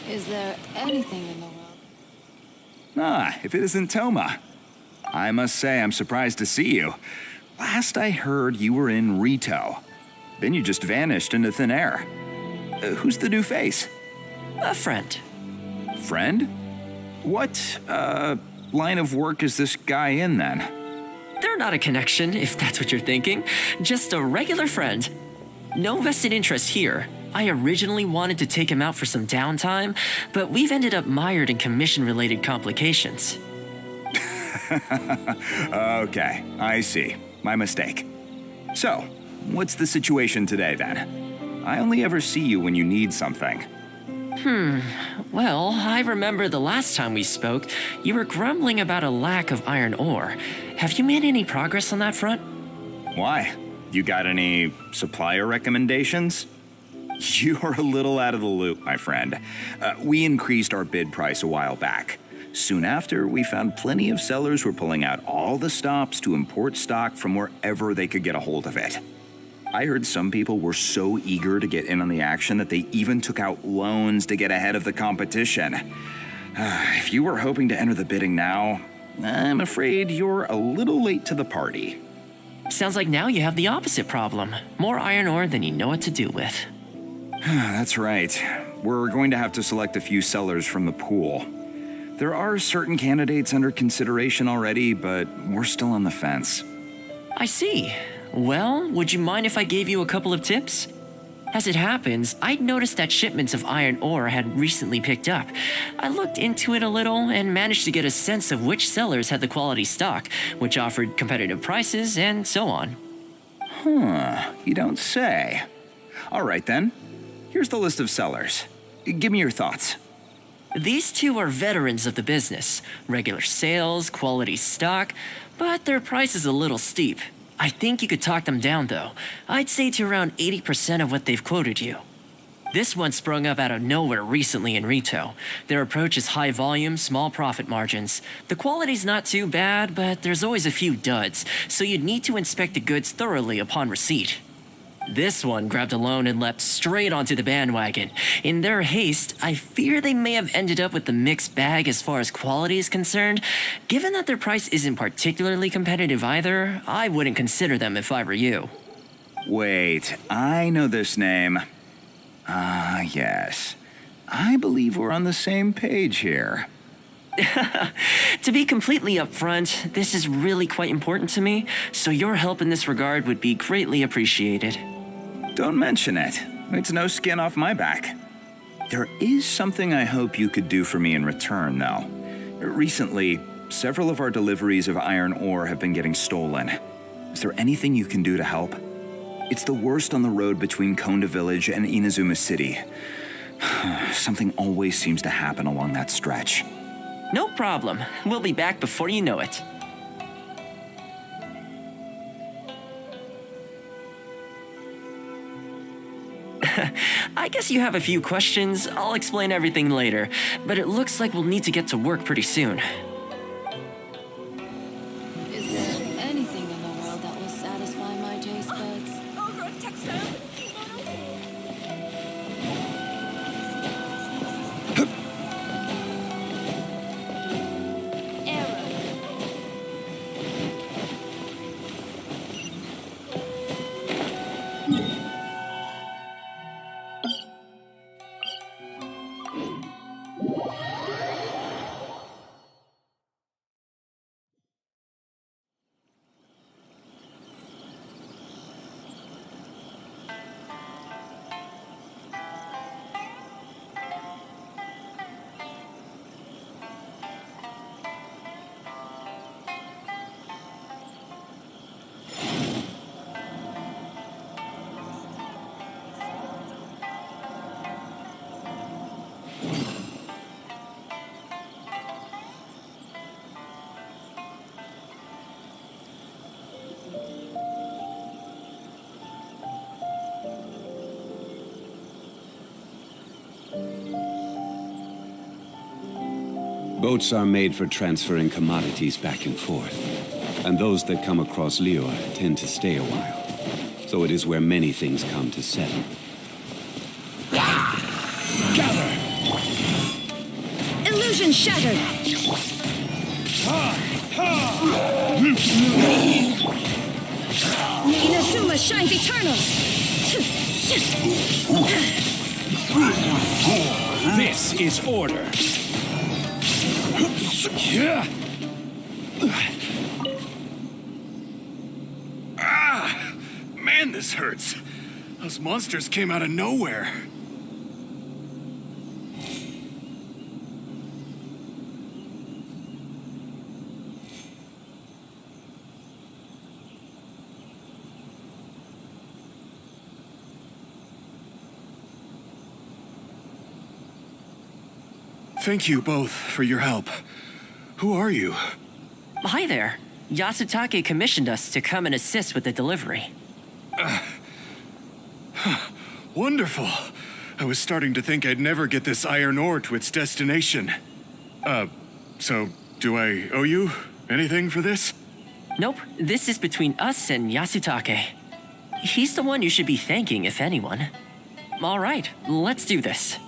Is there anything in the world? Ah, if it isn't Toma. I must say I'm surprised to see you. Last I heard, you were in Rito. Then you just vanished into thin air. Who's the new face? A friend. Friend? What, line of work is this guy in, then? They're not a connection, if that's what you're thinking. Just a regular friend. No vested interest here. I originally wanted to take him out for some downtime, but we've ended up mired in commission-related complications. Okay, I see. My mistake. So, what's the situation today, then? I only ever see you when you need something. Well, I remember the last time we spoke, you were grumbling about a lack of iron ore. Have you made any progress on that front? Why? You got any supplier recommendations? You're a little out of the loop, my friend. We increased our bid price a while back. Soon after, we found plenty of sellers were pulling out all the stops to import stock from wherever they could get a hold of it. I heard some people were so eager to get in on the action that they even took out loans to get ahead of the competition. If you were hoping to enter the bidding now, I'm afraid you're a little late to the party. Sounds like now you have the opposite problem. More iron ore than you know what to do with. That's right. We're going to have to select a few sellers from the pool. There are certain candidates under consideration already, but we're still on the fence. I see. Well, would you mind if I gave you a couple of tips? As it happens, I'd noticed that shipments of iron ore had recently picked up. I looked into it a little and managed to get a sense of which sellers had the quality stock, which offered competitive prices, and so on. You don't say. All right then. Here's the list of sellers. Give me your thoughts. These two are veterans of the business. Regular sales, quality stock, but their price is a little steep. I think you could talk them down, though. I'd say to around 80% of what they've quoted you. This one sprung up out of nowhere recently in retail. Their approach is high volume, small profit margins. The quality's not too bad, but there's always a few duds, so you'd need to inspect the goods thoroughly upon receipt. This one grabbed a loan and leapt straight onto the bandwagon. In their haste, I fear they may have ended up with the mixed bag as far as quality is concerned. Given that their price isn't particularly competitive either, I wouldn't consider them if I were you. Wait, I know this name. Yes. I believe we're on the same page here. To be completely upfront, this is really quite important to me, so your help in this regard would be greatly appreciated. Don't mention it. It's no skin off my back. There is something I hope you could do for me in return, though. Recently, several of our deliveries of iron ore have been getting stolen. Is there anything you can do to help? It's the worst on the road between Konda Village and Inazuma City. Something always seems to happen along that stretch. No problem. We'll be back before you know it. I guess you have a few questions. I'll explain everything later, but it looks like we'll need to get to work pretty soon. Is there anything in the world that will satisfy my taste buds? Boats are made for transferring commodities back and forth, and those that come across Liyue tend to stay a while. So it is where many things come to settle. Gather! Illusion shattered! Inazuma shines eternal! This is order. Man, this hurts. Those monsters came out of nowhere. Thank you both for your help. Who are you? Hi there. Yasutake commissioned us to come and assist with the delivery. Wonderful. I was starting to think I'd never get this iron ore to its destination. So do I owe you anything for this? Nope, this is between us and Yasutake. He's the one you should be thanking, if anyone. All right, let's do this.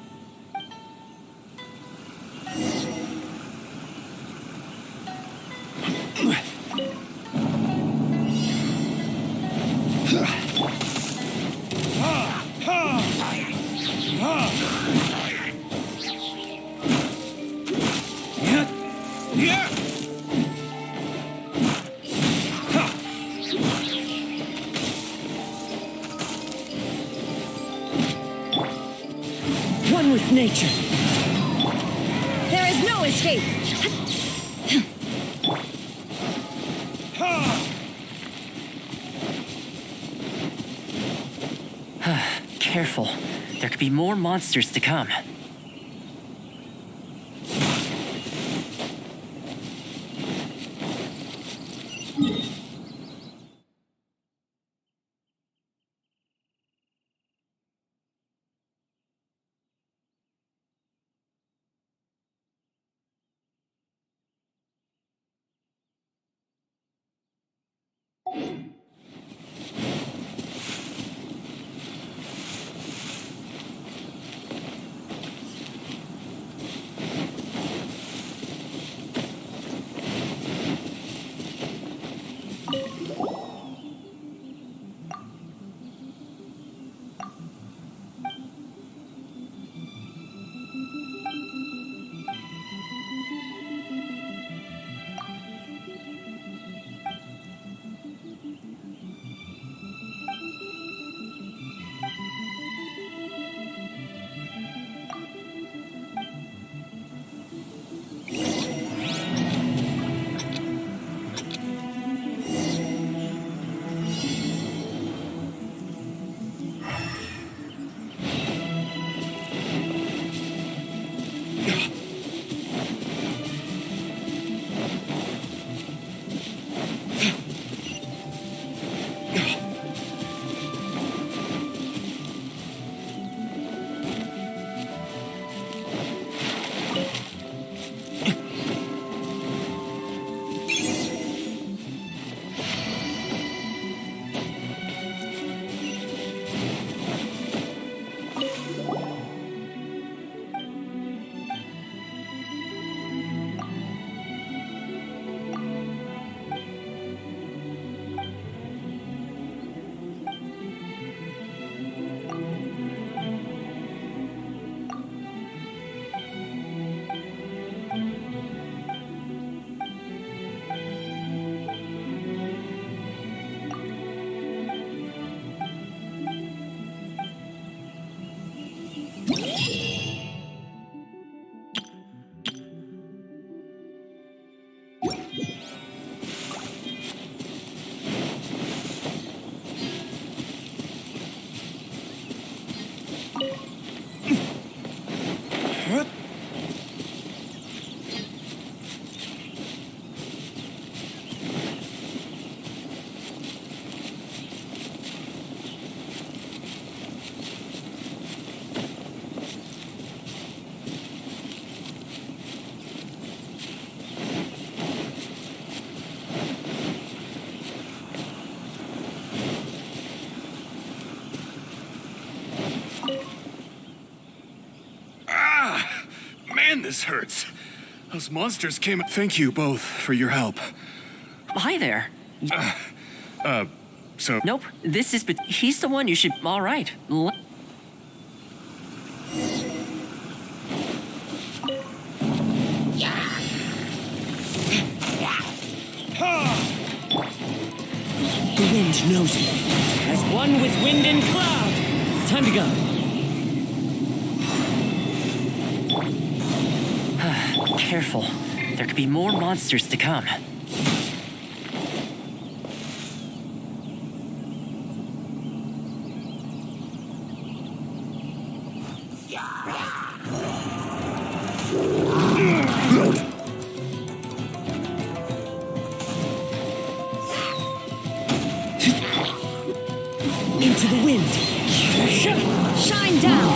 One with nature. There is no escape. Careful. There could be more monsters to come. Man, this hurts. Those monsters came. Thank you both for your help. Hi there. So. Nope, this is. But he's the one you should. All right. The wind knows me. As one with wind and cloud. Time to go. Careful. There could be more monsters to come. Into the wind. Shine down.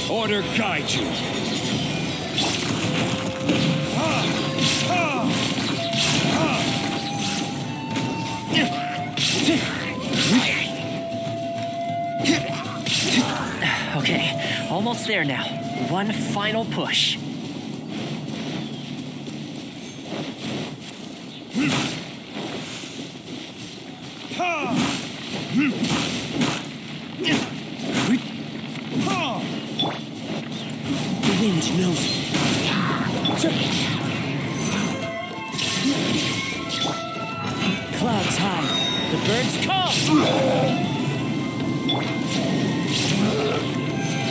Order guide you. Okay, almost there now. One final push. Nosy. Clouds high. The birds come!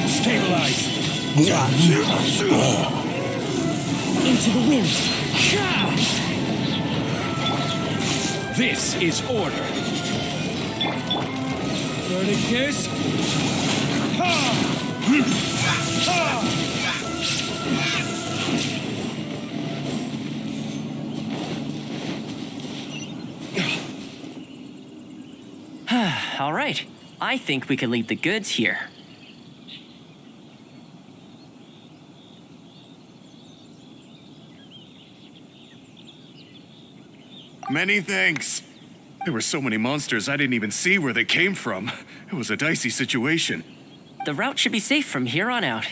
Stabilize. Into the wind. This is order. Verdictus. All right. I think we can leave the goods here. Many thanks. There were so many monsters I didn't even see where they came from. It was a dicey situation. The route should be safe from here on out.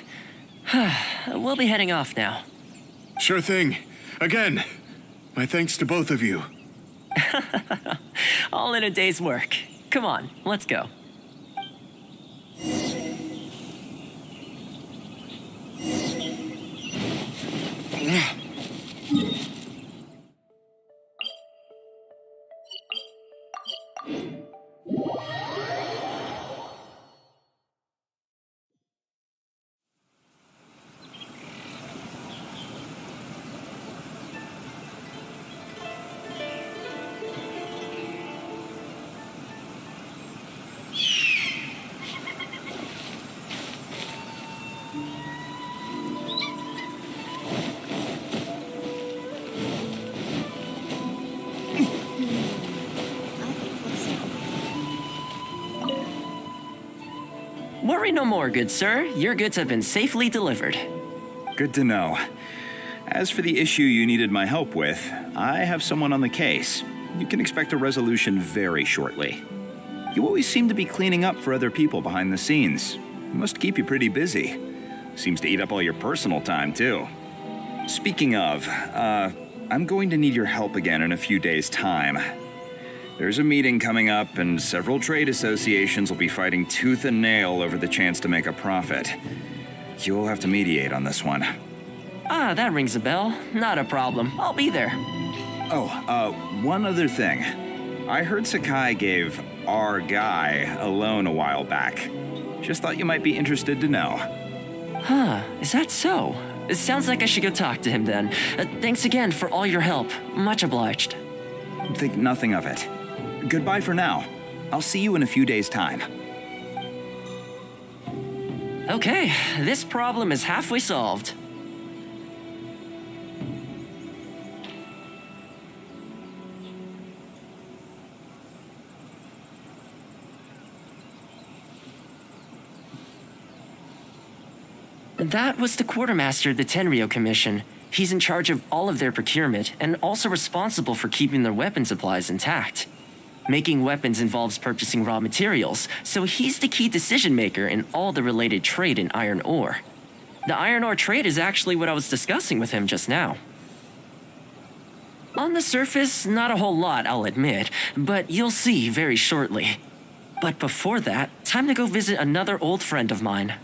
We'll be heading off now. Sure thing. Again, my thanks to both of you. All in a day's work. Come on, let's go. Worry no more, good sir. Your goods have been safely delivered. Good to know. As for the issue you needed my help with, I have someone on the case. You can expect a resolution very shortly. You always seem to be cleaning up for other people behind the scenes. It must keep you pretty busy. Seems to eat up all your personal time, too. Speaking of, I'm going to need your help again in a few days' time. There's a meeting coming up, and several trade associations will be fighting tooth and nail over the chance to make a profit. You'll have to mediate on this one. Ah, that rings a bell. Not a problem. I'll be there. Oh, one other thing. I heard Sakai gave our guy a loan a while back. Just thought you might be interested to know. Huh, is that so? It sounds like I should go talk to him then. Thanks again for all your help. Much obliged. Think nothing of it. Goodbye for now. I'll see you in a few days' time. Okay, this problem is halfway solved. That was the quartermaster of the Tenryo Commission. He's in charge of all of their procurement and also responsible for keeping their weapon supplies intact. Making weapons involves purchasing raw materials, so he's the key decision maker in all the related trade in iron ore. The iron ore trade is actually what I was discussing with him just now. On the surface, not a whole lot, I'll admit, but you'll see very shortly. But before that, time to go visit another old friend of mine.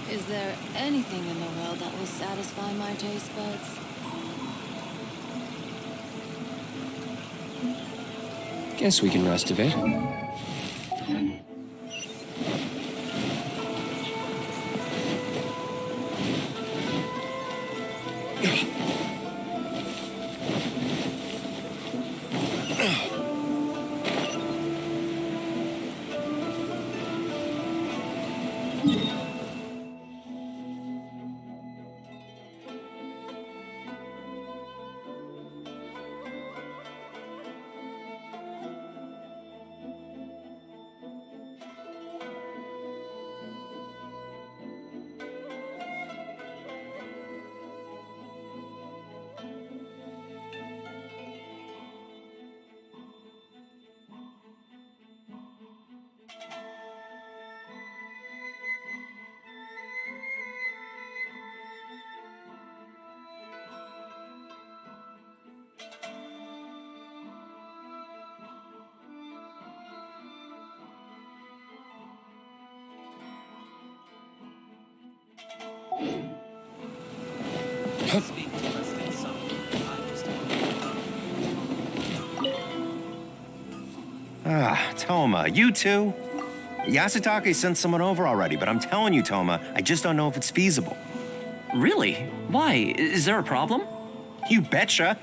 Is there anything in the world that will satisfy my taste buds? Guess we can rest a bit. Toma, you too? Yasutake sent someone over already, but I'm telling you, Toma, I just don't know if it's feasible. Really? Why? Is there a problem? You betcha.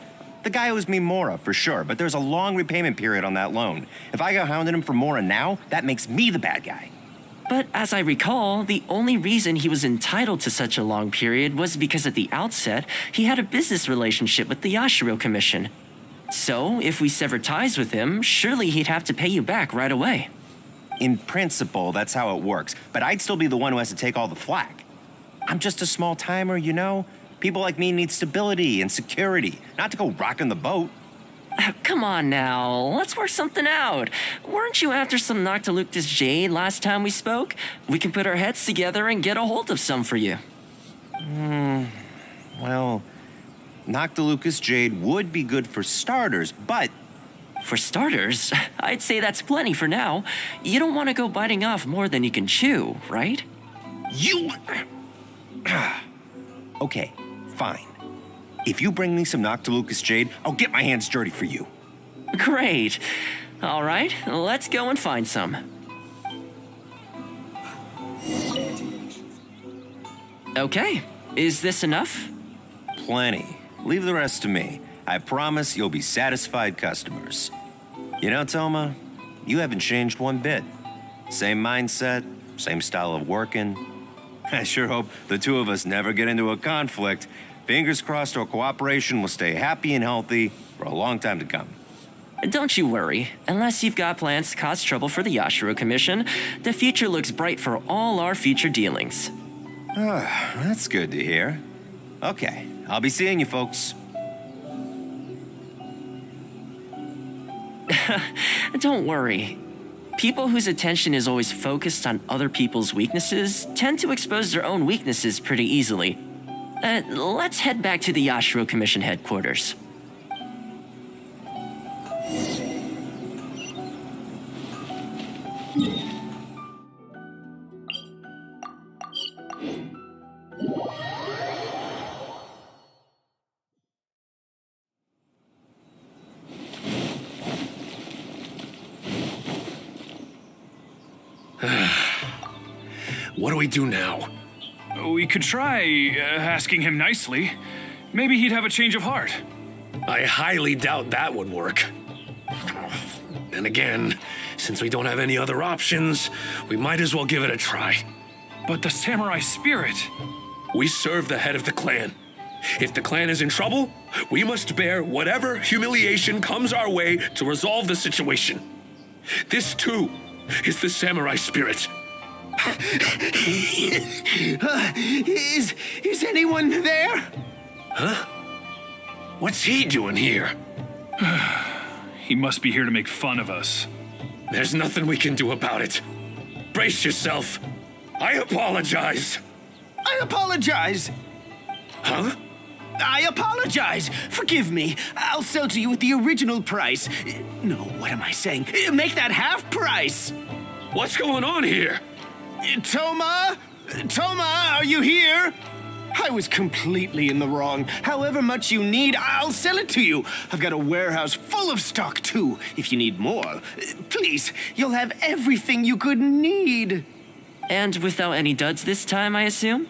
The guy owes me Mora, for sure, but there's a long repayment period on that loan. If I go hounding him for Mora now, that makes me the bad guy. But as I recall, the only reason he was entitled to such a long period was because at the outset, he had a business relationship with the Yashiro Commission. So, if we sever ties with him, surely he'd have to pay you back right away. In principle, that's how it works, but I'd still be the one who has to take all the flack. I'm just a small timer, you know? People like me need stability and security, not to go rocking the boat. Come on now, let's work something out. Weren't you after some Noctiluctus Jade last time we spoke? We can put our heads together and get a hold of some for you. Well, Noctilucus Jade would be good for starters, but... For starters, I'd say that's plenty for now. You don't want to go biting off more than you can chew, right? You... Okay, fine. If you bring me some Noctilucus Jade, I'll get my hands dirty for you. Great. All right, let's go and find some. Okay, is this enough? Plenty. Leave the rest to me. I promise you'll be satisfied customers. You know, Toma, you haven't changed one bit. Same mindset, same style of working. I sure hope the two of us never get into a conflict. Fingers crossed our cooperation will stay happy and healthy for a long time to come. Don't you worry. Unless you've got plans to cause trouble for the Yashiro Commission, the future looks bright for all our future dealings. That's good to hear. Okay, I'll be seeing you folks. Don't worry. People whose attention is always focused on other people's weaknesses tend to expose their own weaknesses pretty easily. Let's head back to the Yashiro Commission headquarters. What do we do now? We could try asking him nicely. Maybe he'd have a change of heart. I highly doubt that would work. And again, since we don't have any other options, we might as well give it a try. But the samurai spirit... We serve the head of the clan. If the clan is in trouble, we must bear whatever humiliation comes our way to resolve the situation. This, too, is the samurai spirit. Is anyone there? Huh? What's he doing here? He must be here to make fun of us. There's nothing we can do about it. Brace yourself. I apologize. I apologize. Huh? I apologize. Forgive me. I'll sell to you at the original price. No, what am I saying? Make that half price. What's going on here? Toma? Toma, are you here? I was completely in the wrong. However much you need, I'll sell it to you. I've got a warehouse full of stock, too, if you need more. Please, you'll have everything you could need. And without any duds this time, I assume?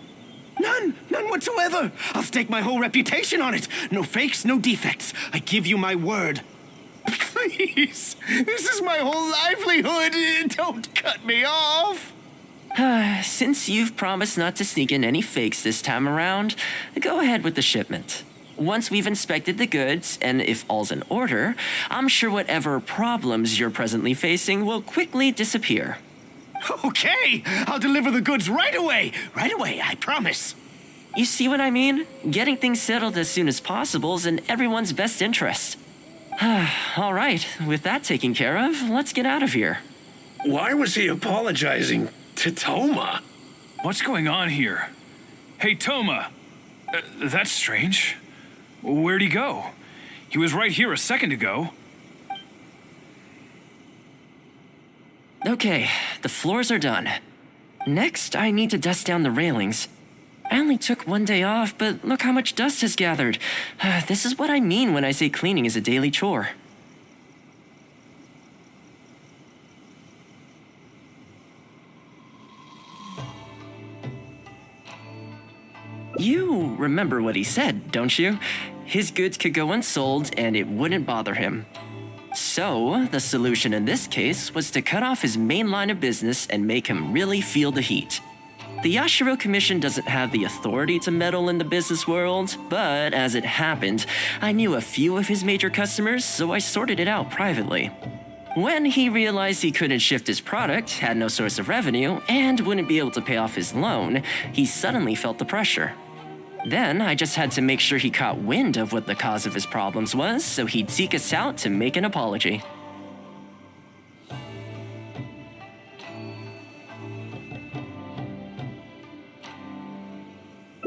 None whatsoever. I'll stake my whole reputation on it. No fakes, no defects. I give you my word. Please, this is my whole livelihood. Don't cut me off. Since you've promised not to sneak in any fakes this time around, go ahead with the shipment. Once we've inspected the goods, and if all's in order, I'm sure whatever problems you're presently facing will quickly disappear. Okay, I'll deliver the goods right away. Right away, I promise. You see what I mean? Getting things settled as soon as possible is in everyone's best interest. All right, with that taken care of, let's get out of here. Why was he apologizing to Toma? What's going on here? Hey, Toma. That's strange. Where'd he go? He was right here a second ago. Okay, the floors are done. Next, I need to dust down the railings. I only took one day off, but look how much dust has gathered. This is what I mean when I say cleaning is a daily chore. You remember what he said, don't you? His goods could go unsold and it wouldn't bother him. So, the solution in this case was to cut off his main line of business and make him really feel the heat. The Yashiro Commission doesn't have the authority to meddle in the business world, but as it happened, I knew a few of his major customers, so I sorted it out privately. When he realized he couldn't shift his product, had no source of revenue, and wouldn't be able to pay off his loan, he suddenly felt the pressure. Then I just had to make sure he caught wind of what the cause of his problems was, so he'd seek us out to make an apology.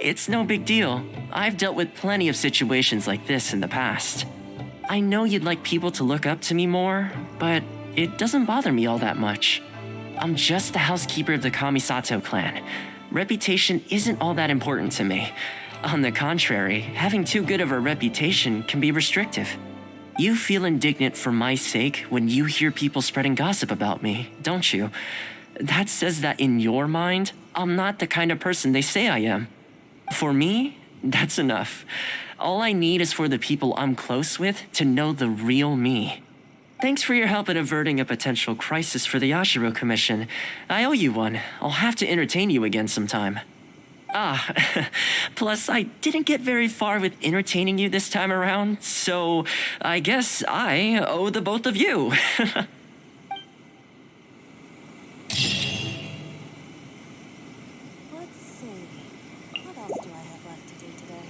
It's no big deal. I've dealt with plenty of situations like this in the past. I know you'd like people to look up to me more, but it doesn't bother me all that much. I'm just the housekeeper of the Kamisato clan. Reputation isn't all that important to me. On the contrary, having too good of a reputation can be restrictive. You feel indignant for my sake when you hear people spreading gossip about me, don't you? That says that in your mind, I'm not the kind of person they say I am. For me, that's enough. All I need is for the people I'm close with to know the real me. Thanks for your help in averting a potential crisis for the Yashiro Commission. I owe you one. I'll have to entertain you again sometime. Plus I didn't get very far with entertaining you this time around, so I guess I owe the both of you. Let's see. What else do I have left to do today?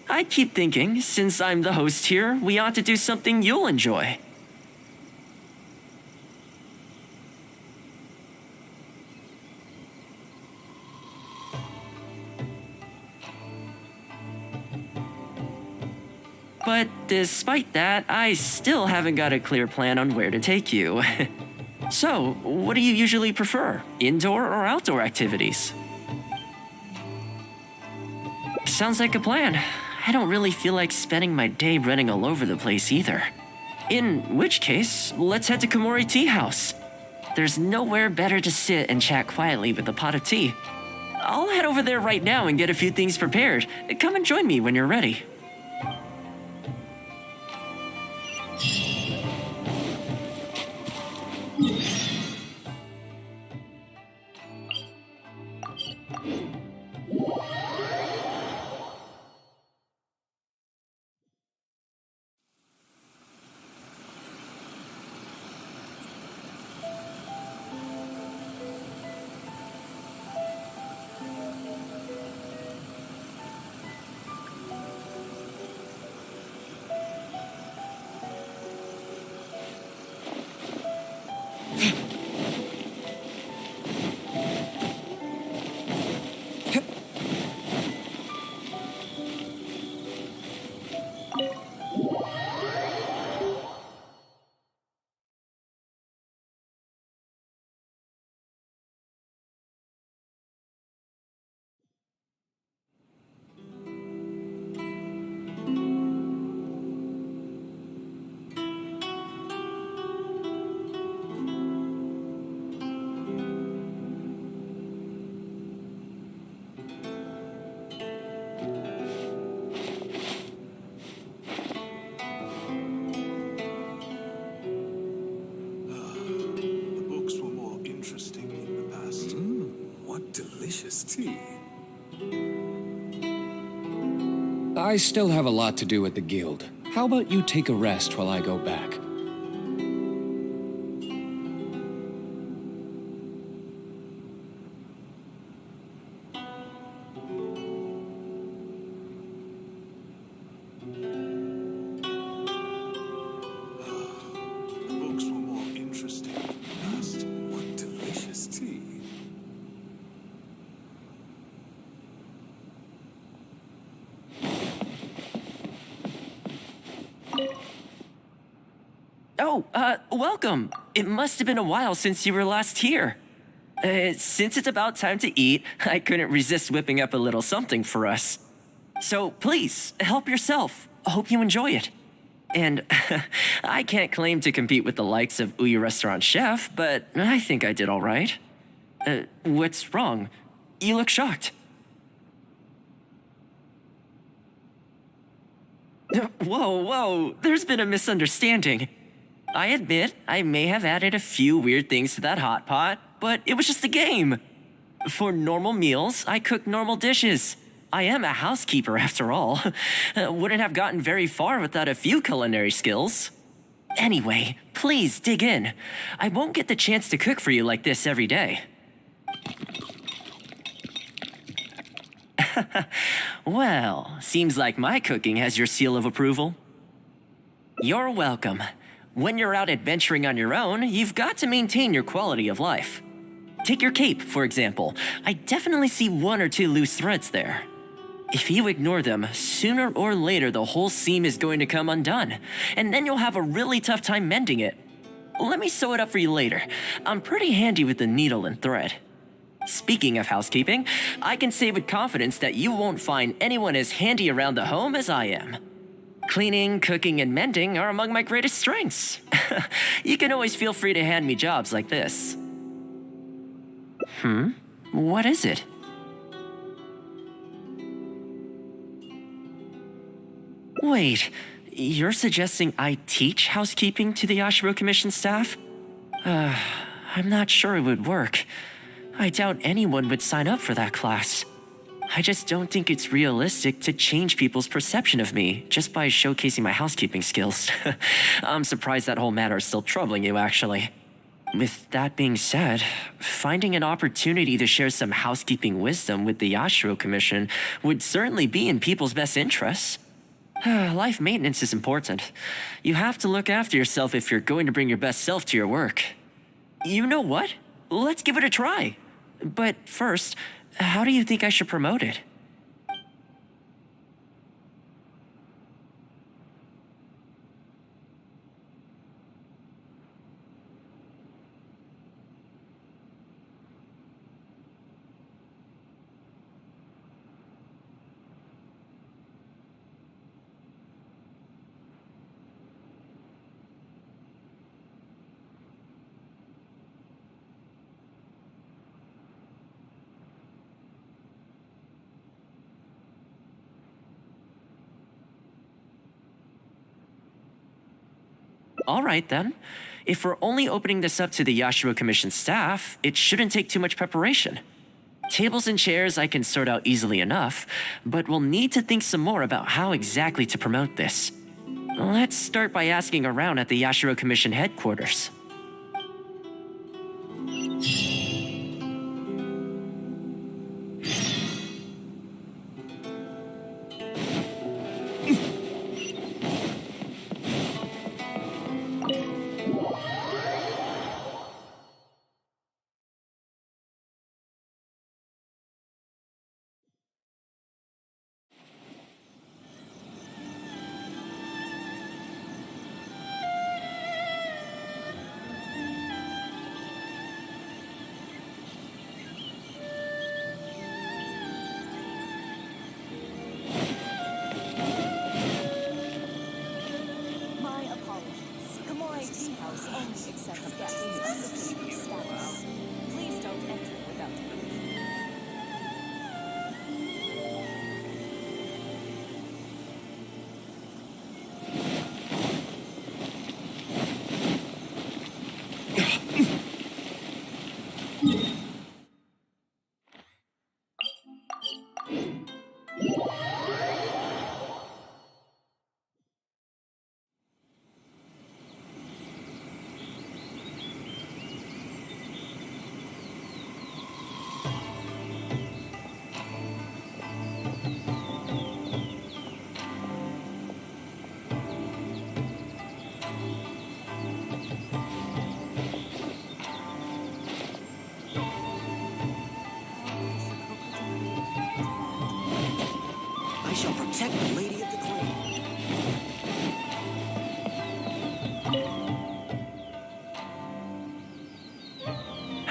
I keep thinking, since I'm the host here, we ought to do something you'll enjoy. But despite that, I still haven't got a clear plan on where to take you. So, what do you usually prefer, indoor or outdoor activities? Sounds like a plan. I don't really feel like spending my day running all over the place either. In which case, let's head to Komori Tea House. There's nowhere better to sit and chat quietly with a pot of tea. I'll head over there right now and get a few things prepared. Come and join me when you're ready. Delicious tea. I still have a lot to do at the guild. How about you take a rest while I go back? Oh, welcome. It must have been a while since you were last here. Since it's about time to eat, I couldn't resist whipping up a little something for us. So please, help yourself. Hope you enjoy it. And I can't claim to compete with the likes of Uyu Restaurant Chef, but I think I did all right. What's wrong? You look shocked. Whoa, there's been a misunderstanding. I admit I may have added a few weird things to that hot pot, but it was just a game. For normal meals, I cook normal dishes. I am a housekeeper after all. Wouldn't have gotten very far without a few culinary skills. Anyway, please dig in. I won't get the chance to cook for you like this every day. Well, seems like my cooking has your seal of approval. You're welcome. When you're out adventuring on your own, you've got to maintain your quality of life. Take your cape, for example. I definitely see one or two loose threads there. If you ignore them, sooner or later the whole seam is going to come undone, and then you'll have a really tough time mending it. Let me sew it up for you later. I'm pretty handy with the needle and thread. Speaking of housekeeping, I can say with confidence that you won't find anyone as handy around the home as I am. Cleaning, cooking, and mending are among my greatest strengths. You can always feel free to hand me jobs like this. What is it? Wait, you're suggesting I teach housekeeping to the Yashiro Commission staff? I'm not sure it would work. I doubt anyone would sign up for that class. I just don't think it's realistic to change people's perception of me just by showcasing my housekeeping skills. I'm surprised that whole matter is still troubling you, actually. With that being said, finding an opportunity to share some housekeeping wisdom with the Yashiro Commission would certainly be in people's best interests. Life maintenance is important. You have to look after yourself if you're going to bring your best self to your work. You know what? Let's give it a try. But first, how do you think I should promote it? All right, then. If we're only opening this up to the Yashiro Commission staff, it shouldn't take too much preparation. Tables and chairs I can sort out easily enough, but we'll need to think some more about how exactly to promote this. Let's start by asking around at the Yashiro Commission headquarters.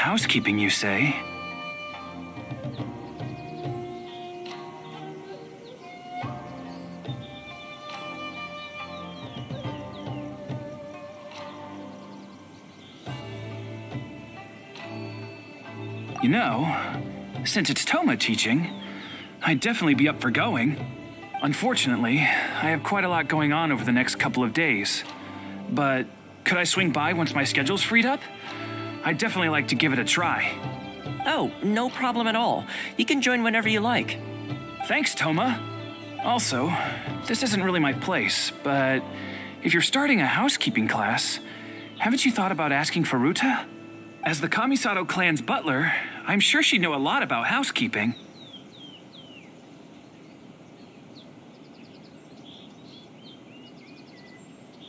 Housekeeping, you say? You know, since it's Toma teaching, I'd definitely be up for going. Unfortunately, I have quite a lot going on over the next couple of days. But could I swing by once my schedule's freed up? I'd definitely like to give it a try. Oh, no problem at all. You can join whenever you like. Thanks, Toma. Also, this isn't really my place, but if you're starting a housekeeping class, haven't you thought about asking Furuta? As the Kamisato clan's butler, I'm sure she'd know a lot about housekeeping.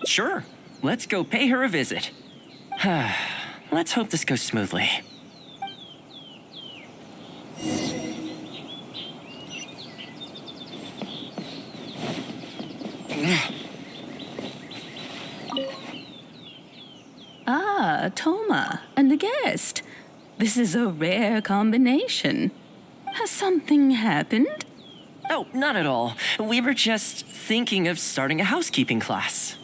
Sure, let's go pay her a visit. Let's hope this goes smoothly. Ah, Toma, and a guest. This is a rare combination. Has something happened? Oh, not at all. We were just thinking of starting a housekeeping class.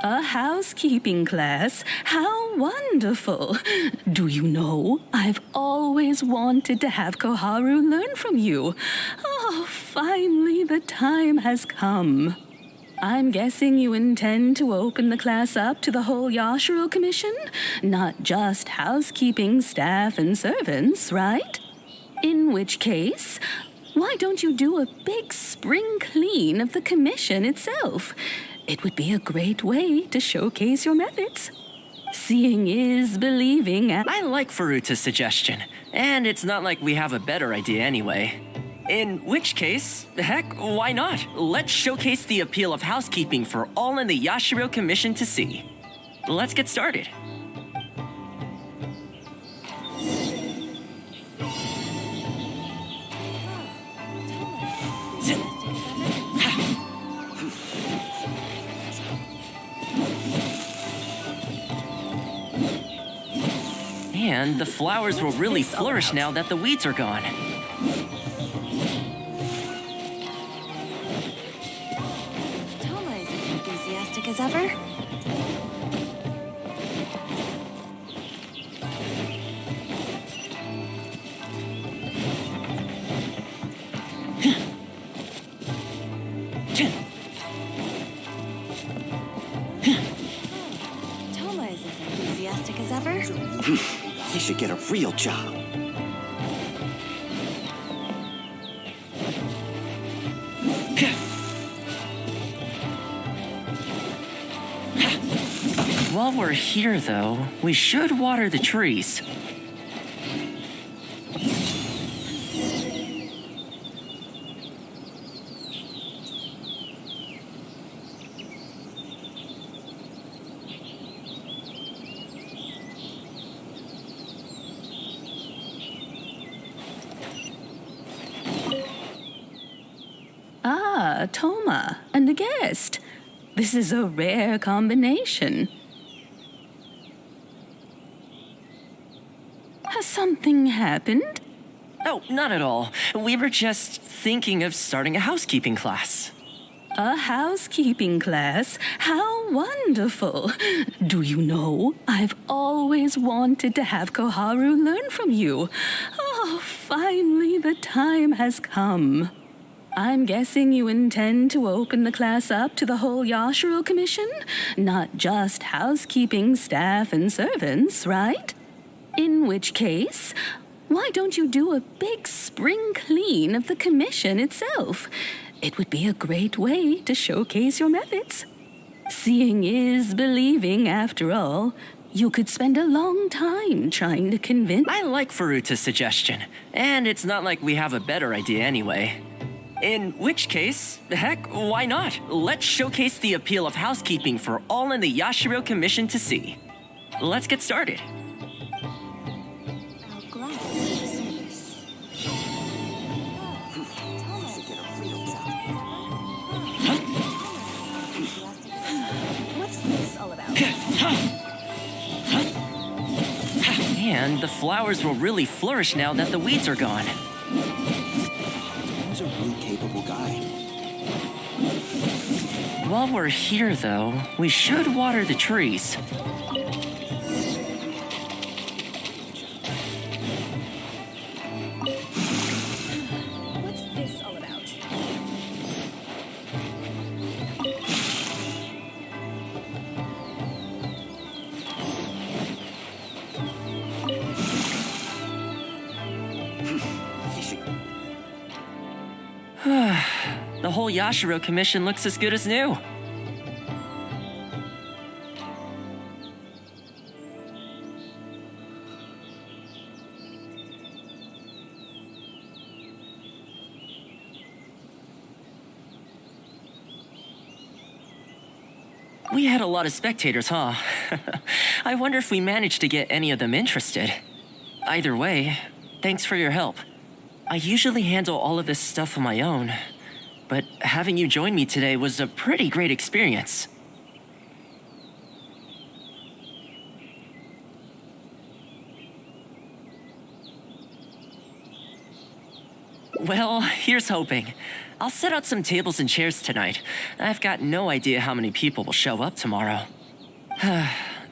A housekeeping class? How wonderful! Do you know, I've always wanted to have Koharu learn from you. Oh, finally the time has come. I'm guessing you intend to open the class up to the whole Yashiro Commission? Not just housekeeping staff and servants, right? In which case, why don't you do a big spring clean of the commission itself? It would be a great way to showcase your methods. Seeing is believing. I like Furuta's suggestion, and it's not like we have a better idea anyway. In which case, heck, why not? Let's showcase the appeal of housekeeping for all in the Yashiro Commission to see. Let's get started. And the flowers will really flourish now that the weeds are gone. Toma is as enthusiastic as ever. Toma is as enthusiastic as ever. He should get a real job. While we're here, though, we should water the trees. Ah, Toma, and a guest. This is a rare combination. Has something happened? Oh, not at all. We were just thinking of starting a housekeeping class. A housekeeping class? How wonderful! Do you know, I've always wanted to have Koharu learn from you. Oh, finally the time has come. I'm guessing you intend to open the class up to the whole Yashiro Commission? Not just housekeeping staff and servants, right? In which case, why don't you do a big spring clean of the commission itself? It would be a great way to showcase your methods. Seeing is believing, after all. You could spend a long time trying to convince... I like Furuta's suggestion, and it's not like we have a better idea anyway. In which case, heck, why not? Let's showcase the appeal of housekeeping for all in the Yashiro Commission to see. Let's get started. I'll gladly do service. Toma is a real job. What's this all about? And the flowers will really flourish now that the weeds are gone. He's a really capable guy. While we're here, though, we should water the trees. What's this all about? The whole Yashiro commission looks as good as new. We had a lot of spectators, huh? I wonder if we managed to get any of them interested. Either way, thanks for your help. I usually handle all of this stuff on my own, but having you join me today was a pretty great experience. Well, here's hoping. I'll set out some tables and chairs tonight. I've got no idea how many people will show up tomorrow.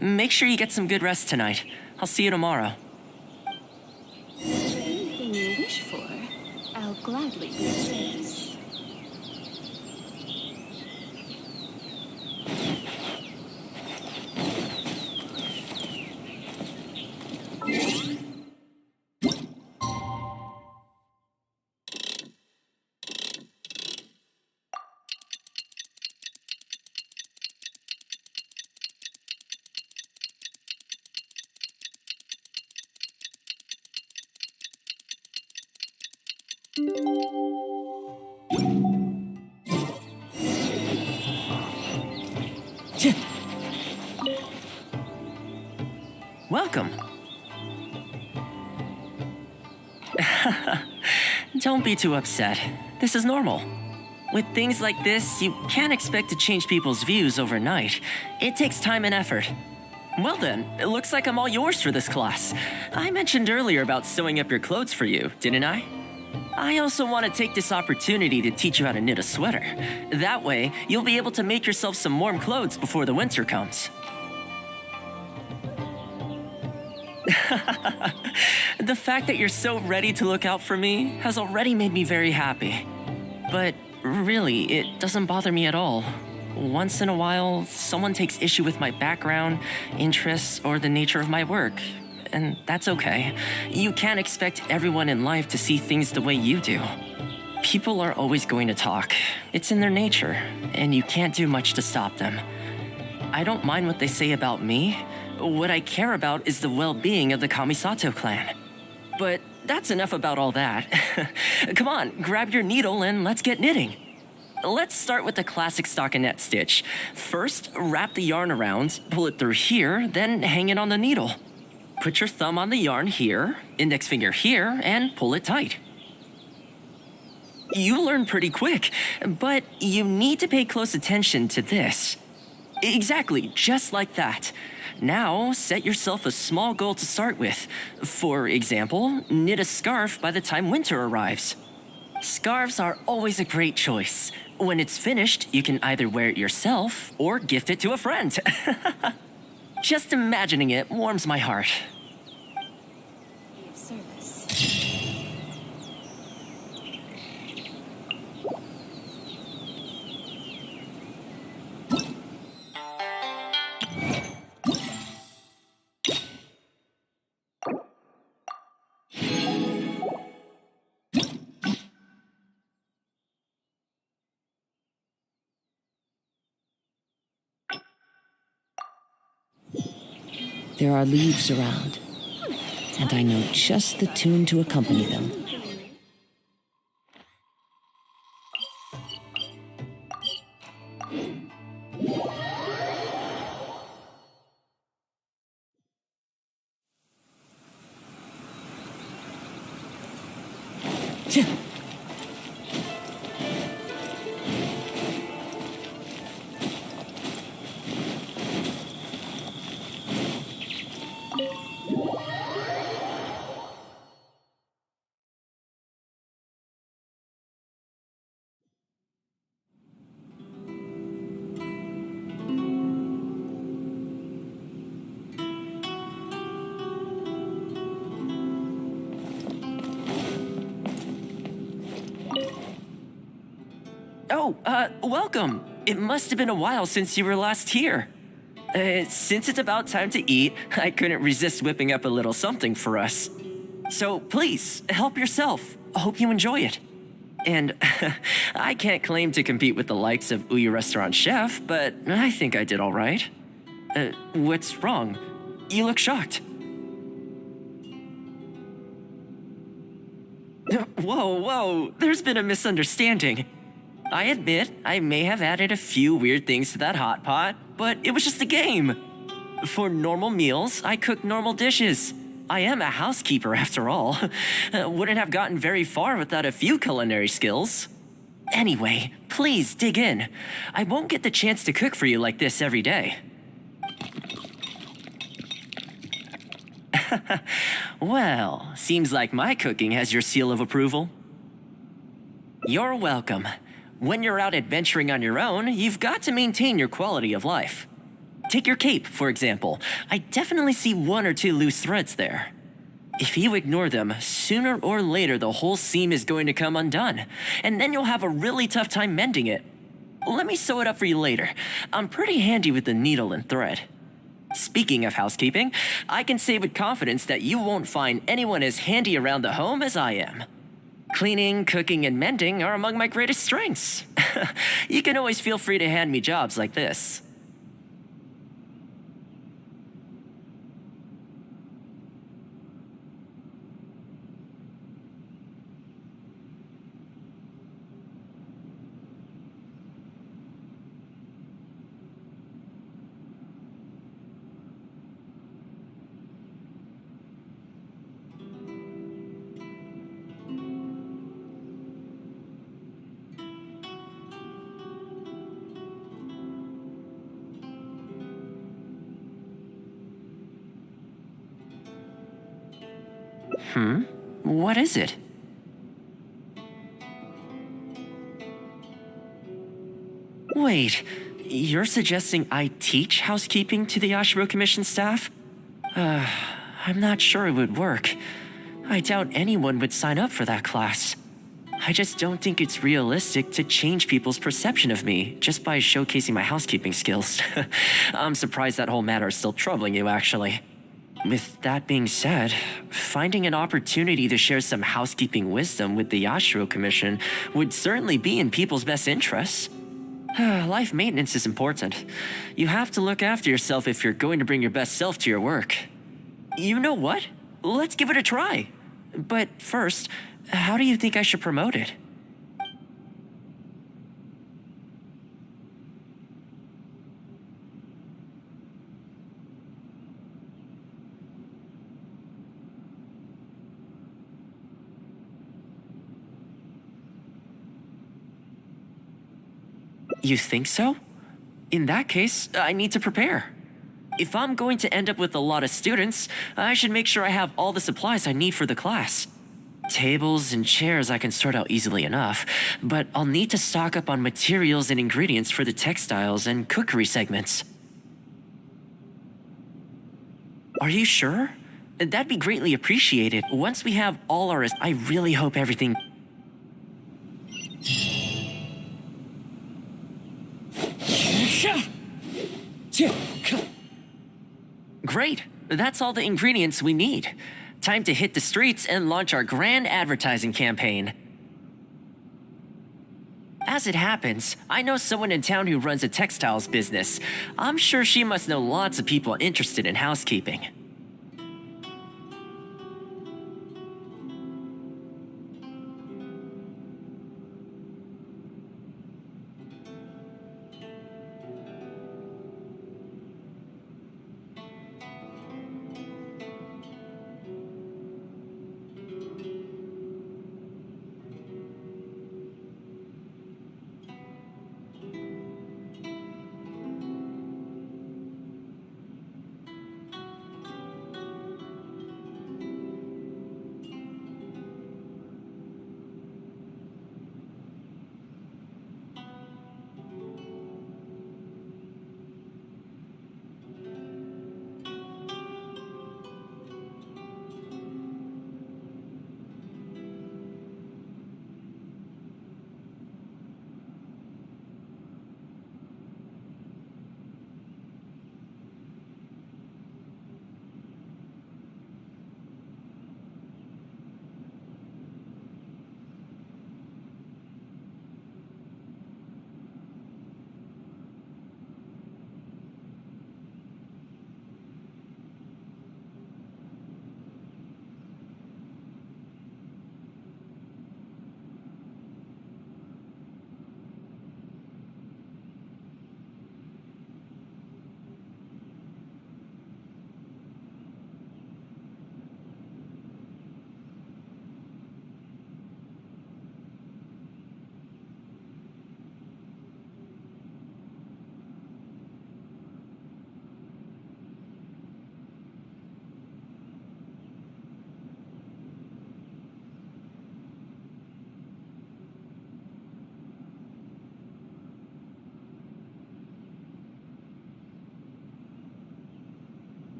Make sure you get some good rest tonight. I'll see you tomorrow. Anything you wish for, I'll gladly be of service. Welcome. Don't be too upset. This is normal. With things like this, you can't expect to change people's views overnight. It takes time and effort. Well then, it looks like I'm all yours for this class. I mentioned earlier about sewing up your clothes for you, didn't I? I also want to take this opportunity to teach you how to knit a sweater. That way, you'll be able to make yourself some warm clothes before the winter comes. The fact that you're so ready to look out for me has already made me very happy. But really, it doesn't bother me at all. Once in a while, someone takes issue with my background, interests, or the nature of my work. And that's okay. You can't expect everyone in life to see things the way you do. People are always going to talk. It's in their nature, and you can't do much to stop them. I don't mind what they say about me. What I care about is the well-being of the Kamisato clan. But that's enough about all that. Come on, grab your needle and let's get knitting. Let's start with the classic stockinette stitch. First, wrap the yarn around, pull it through here, then hang it on the needle. Put your thumb on the yarn here, index finger here, and pull it tight. You learn pretty quick, but you need to pay close attention to this. Exactly, just like that. Now, set yourself a small goal to start with. For example, knit a scarf by the time winter arrives. Scarves are always a great choice. When it's finished, you can either wear it yourself or gift it to a friend. Just imagining it warms my heart. Be of service. There are leaves around, and I know just the tune to accompany them. Welcome. It must have been a while since you were last here. Since it's about time to eat, I couldn't resist whipping up a little something for us. So please, help yourself. I hope you enjoy it. And I can't claim to compete with the likes of Ouya Restaurant Chef, but I think I did all right. What's wrong? You look shocked. Whoa, there's been a misunderstanding. I admit I may have added a few weird things to that hot pot, but it was just a game. For normal meals, I cook normal dishes. I am a housekeeper after all. Wouldn't have gotten very far without a few culinary skills. Anyway, please dig in. I won't get the chance to cook for you like this every day. Well, seems like my cooking has your seal of approval. You're welcome. When you're out adventuring on your own, you've got to maintain your quality of life. Take your cape, for example. I definitely see 1 or 2 loose threads there. If you ignore them, sooner or later the whole seam is going to come undone, and then you'll have a really tough time mending it. Let me sew it up for you later. I'm pretty handy with the needle and thread. Speaking of housekeeping, I can say with confidence that you won't find anyone as handy around the home as I am. Cleaning, cooking, and mending are among my greatest strengths. You can always feel free to hand me jobs like this. What is it? Wait, you're suggesting I teach housekeeping to the Yashiro Commission staff? I'm not sure it would work. I doubt anyone would sign up for that class. I just don't think it's realistic to change people's perception of me just by showcasing my housekeeping skills. I'm surprised that whole matter is still troubling you, actually. With that being said, finding an opportunity to share some housekeeping wisdom with the Yashiro Commission would certainly be in people's best interests. Life maintenance is important. You have to look after yourself if you're going to bring your best self to your work. You know what? Let's give it a try. But first, how do you think I should promote it? You think so? In that case, I need to prepare. If I'm going to end up with a lot of students, I should make sure I have all the supplies I need for the class. Tables and chairs I can sort out easily enough, but I'll need to stock up on materials and ingredients for the textiles and cookery segments. Are you sure? That'd be greatly appreciated. Once we have all our... I really hope everything... Great! That's all the ingredients we need. Time to hit the streets and launch our grand advertising campaign. As it happens, I know someone in town who runs a textiles business. I'm sure she must know lots of people interested in housekeeping.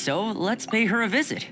So let's pay her a visit.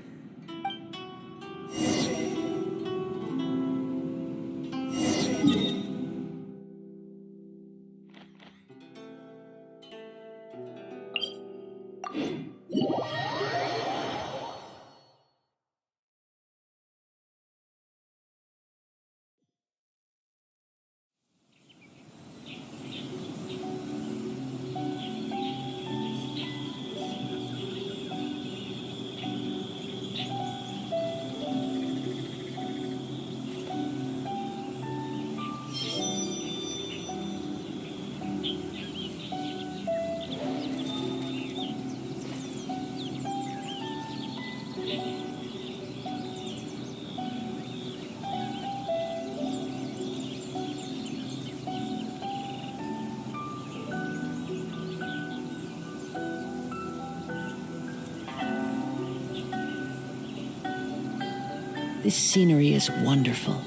This scenery is wonderful.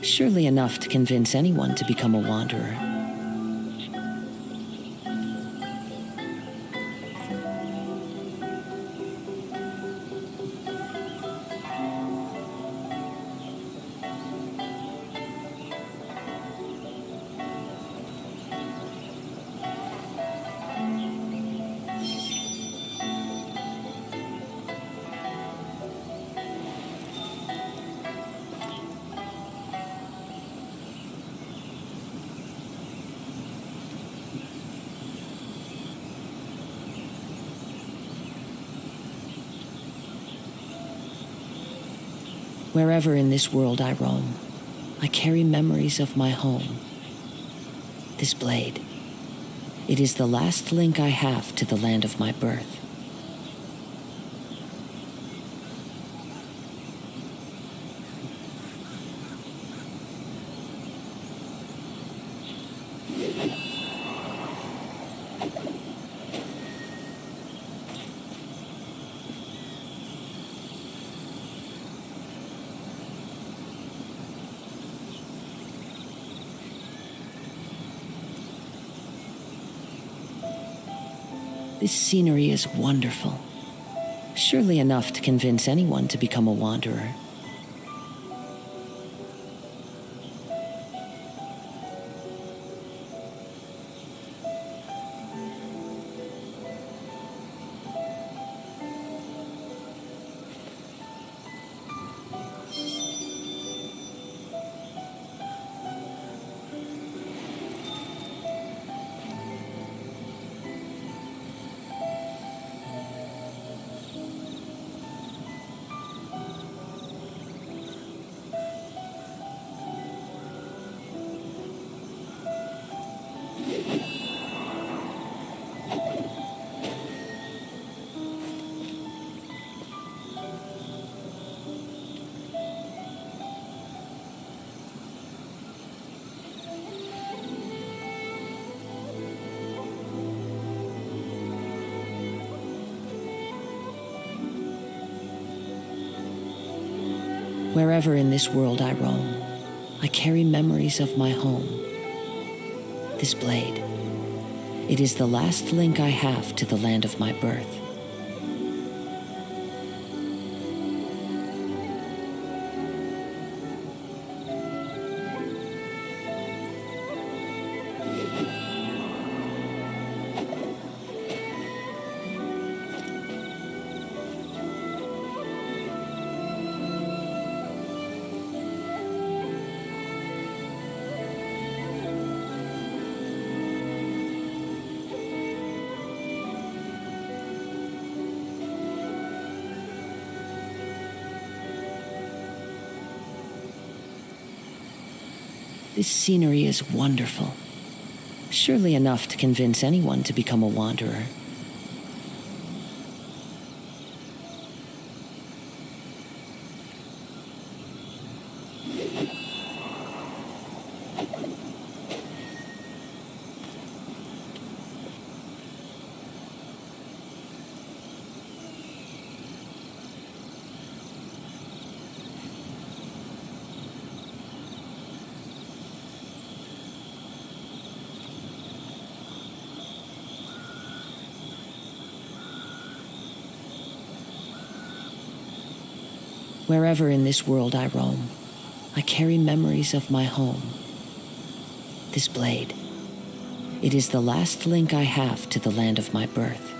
Surely enough to convince anyone to become a wanderer. Wherever in this world I roam, I carry memories of my home. This blade, it is the last link I have to the land of my birth. This scenery is wonderful. Surely enough to convince anyone to become a wanderer. Wherever in this world I roam, I carry memories of my home. This blade, it is the last link I have to the land of my birth. This scenery is wonderful. Surely enough to convince anyone to become a wanderer. Wherever in this world I roam, I carry memories of my home. This blade, it is the last link I have to the land of my birth.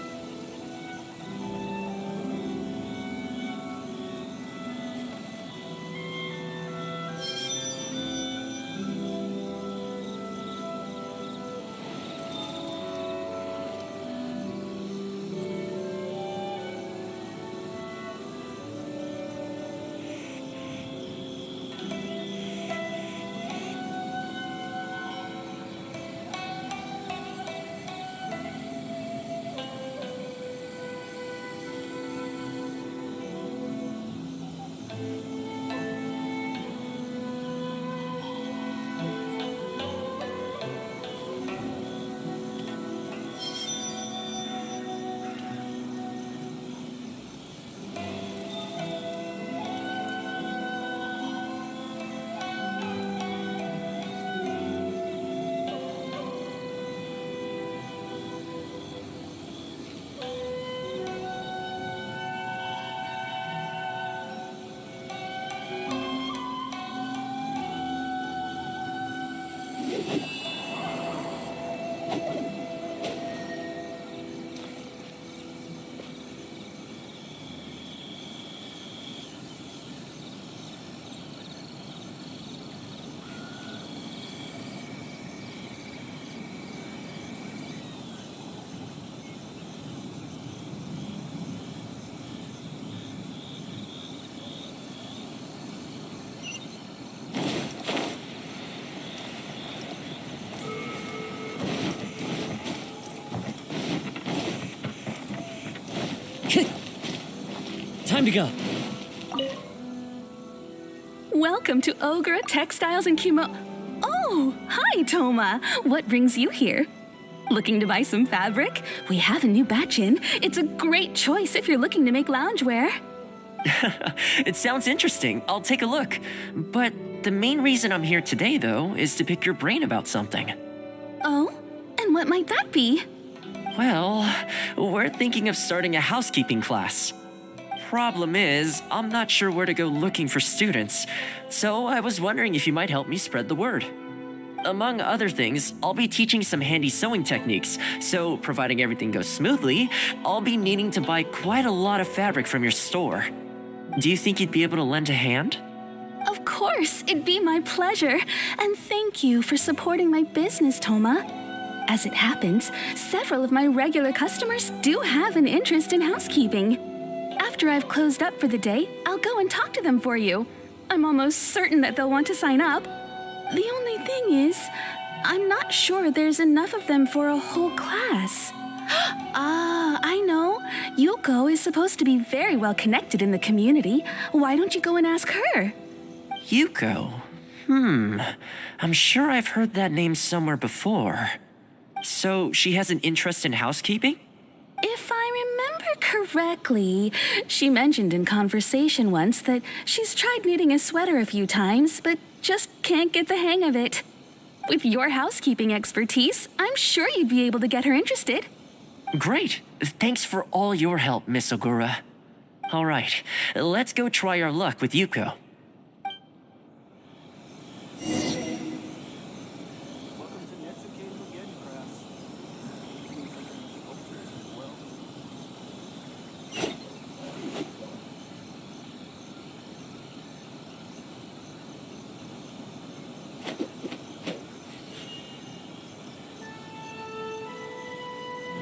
Time to go. Welcome to Ogre Textiles and Oh, hi, Toma. What brings you here? Looking to buy some fabric? We have a new batch in. It's a great choice if you're looking to make loungewear. It sounds interesting. I'll take a look. But the main reason I'm here today, though, is to pick your brain about something. Oh? And what might that be? Well, we're thinking of starting a housekeeping class. Problem is, I'm not sure where to go looking for students, so I was wondering if you might help me spread the word. Among other things, I'll be teaching some handy sewing techniques, so providing everything goes smoothly, I'll be needing to buy quite a lot of fabric from your store. Do you think you'd be able to lend a hand? Of course, it'd be my pleasure. And thank you for supporting my business, Toma. As it happens, several of my regular customers do have an interest in housekeeping. After I've closed up for the day, I'll go and talk to them for you. I'm almost certain that they'll want to sign up. The only thing is, I'm not sure there's enough of them for a whole class. I know. Yuko is supposed to be very well connected in the community. Why don't you go and ask her? Yuko? I'm sure I've heard that name somewhere before. So she has an interest in housekeeping? If I remember correctly, she mentioned in conversation once that she's tried knitting a sweater a few times, but just can't get the hang of it. With your housekeeping expertise, I'm sure you'd be able to get her interested. Great. Thanks for all your help, Miss Ogura. All right, let's go try our luck with Yuko.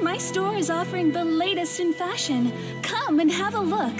My store is offering the latest in fashion. Come and have a look.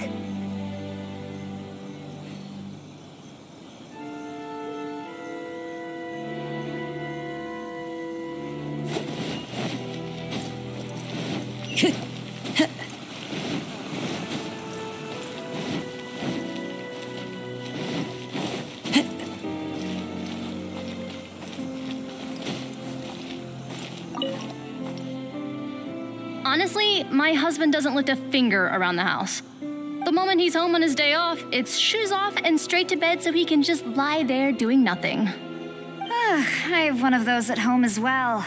Honestly, my husband doesn't lift a finger around the house. The moment he's home on his day off, it's shoes off and straight to bed so he can just lie there doing nothing. I have one of those at home as well.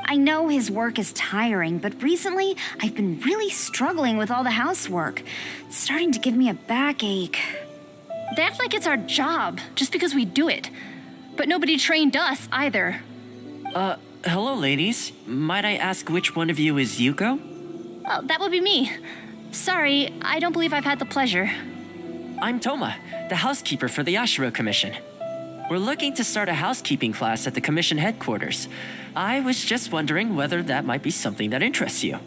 I know his work is tiring, but recently I've been really struggling with all the housework. It's starting to give me a backache. They act like it's our job, just because we do it. But nobody trained us, either. Hello, ladies. Might I ask which one of you is Yuko? Oh, that would be me. Sorry, I don't believe I've had the pleasure. I'm Toma, the housekeeper for the Yashiro Commission. We're looking to start a housekeeping class at the Commission headquarters. I was just wondering whether that might be something that interests you.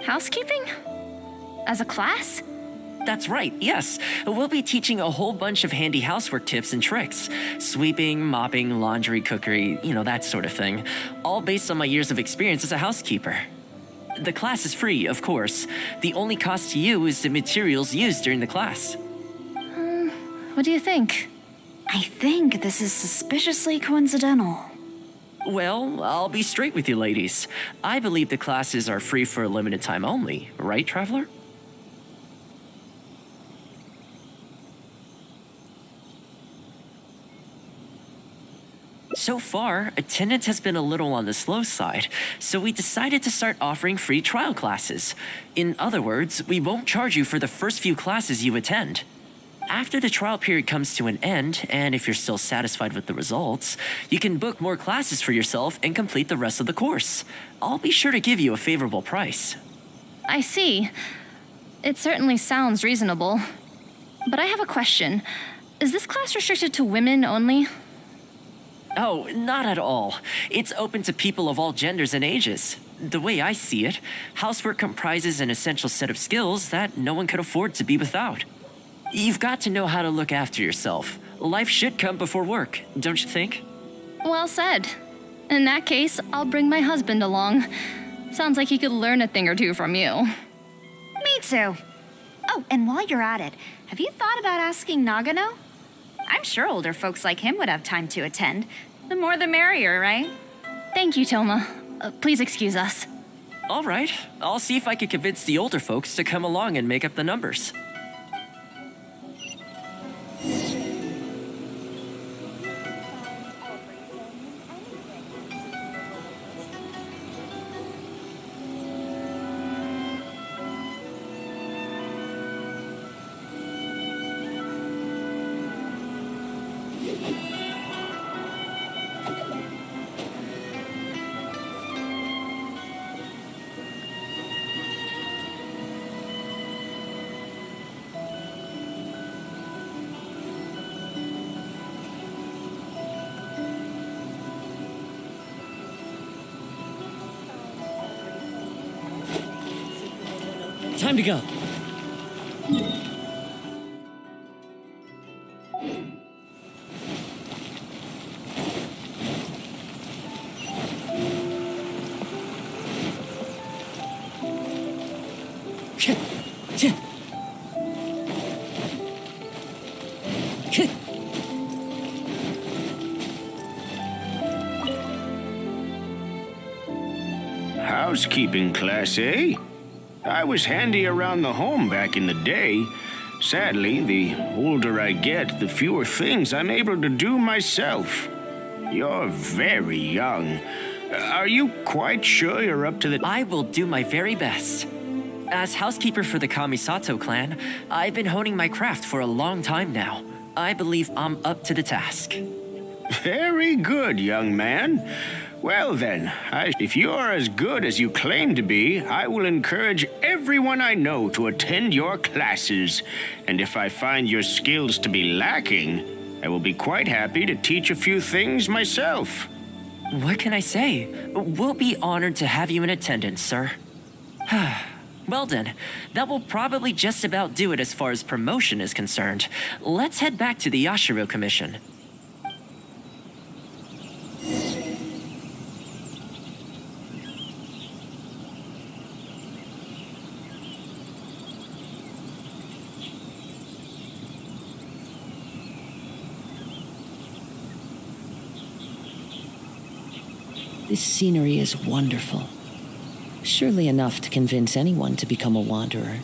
Housekeeping? As a class? That's right, yes. We'll be teaching a whole bunch of handy housework tips and tricks. Sweeping, mopping, laundry, cookery, that sort of thing. All based on my years of experience as a housekeeper. The class is free, of course. The only cost to you is the materials used during the class. What do you think? I think this is suspiciously coincidental. Well, I'll be straight with you, ladies. I believe the classes are free for a limited time only, right, Traveler? So far, attendance has been a little on the slow side, so we decided to start offering free trial classes. In other words, we won't charge you for the first few classes you attend. After the trial period comes to an end, and if you're still satisfied with the results, you can book more classes for yourself and complete the rest of the course. I'll be sure to give you a favorable price. I see. It certainly sounds reasonable. But I have a question. Is this class restricted to women only? Oh, not at all. It's open to people of all genders and ages. The way I see it, housework comprises an essential set of skills that no one could afford to be without. You've got to know how to look after yourself. Life should come before work, don't you think? Well said. In that case, I'll bring my husband along. Sounds like he could learn a thing or two from you. Me too. Oh, and while you're at it, have you thought about asking Nagano? I'm sure older folks like him would have time to attend. The more the merrier, right? Thank you, Toma. Please excuse us. All right. I'll see if I can convince the older folks to come along and make up the numbers. Time to go. Housekeeping class, eh? I was handy around the home back in the day. Sadly, the older I get, the fewer things I'm able to do myself. You're very young. Are you quite sure you're up to the... I will do my very best. As housekeeper for the Kamisato clan, I've been honing my craft for a long time now. I believe I'm up to the task. Very good, young man. Well then, if you're as good as you claim to be, I will encourage everyone I know to attend your classes. And if I find your skills to be lacking, I will be quite happy to teach a few things myself. What can I say? We'll be honored to have you in attendance, sir. Well then, that will probably just about do it as far as promotion is concerned. Let's head back to the Yashiro Commission. This scenery is wonderful. Surely enough to convince anyone to become a wanderer.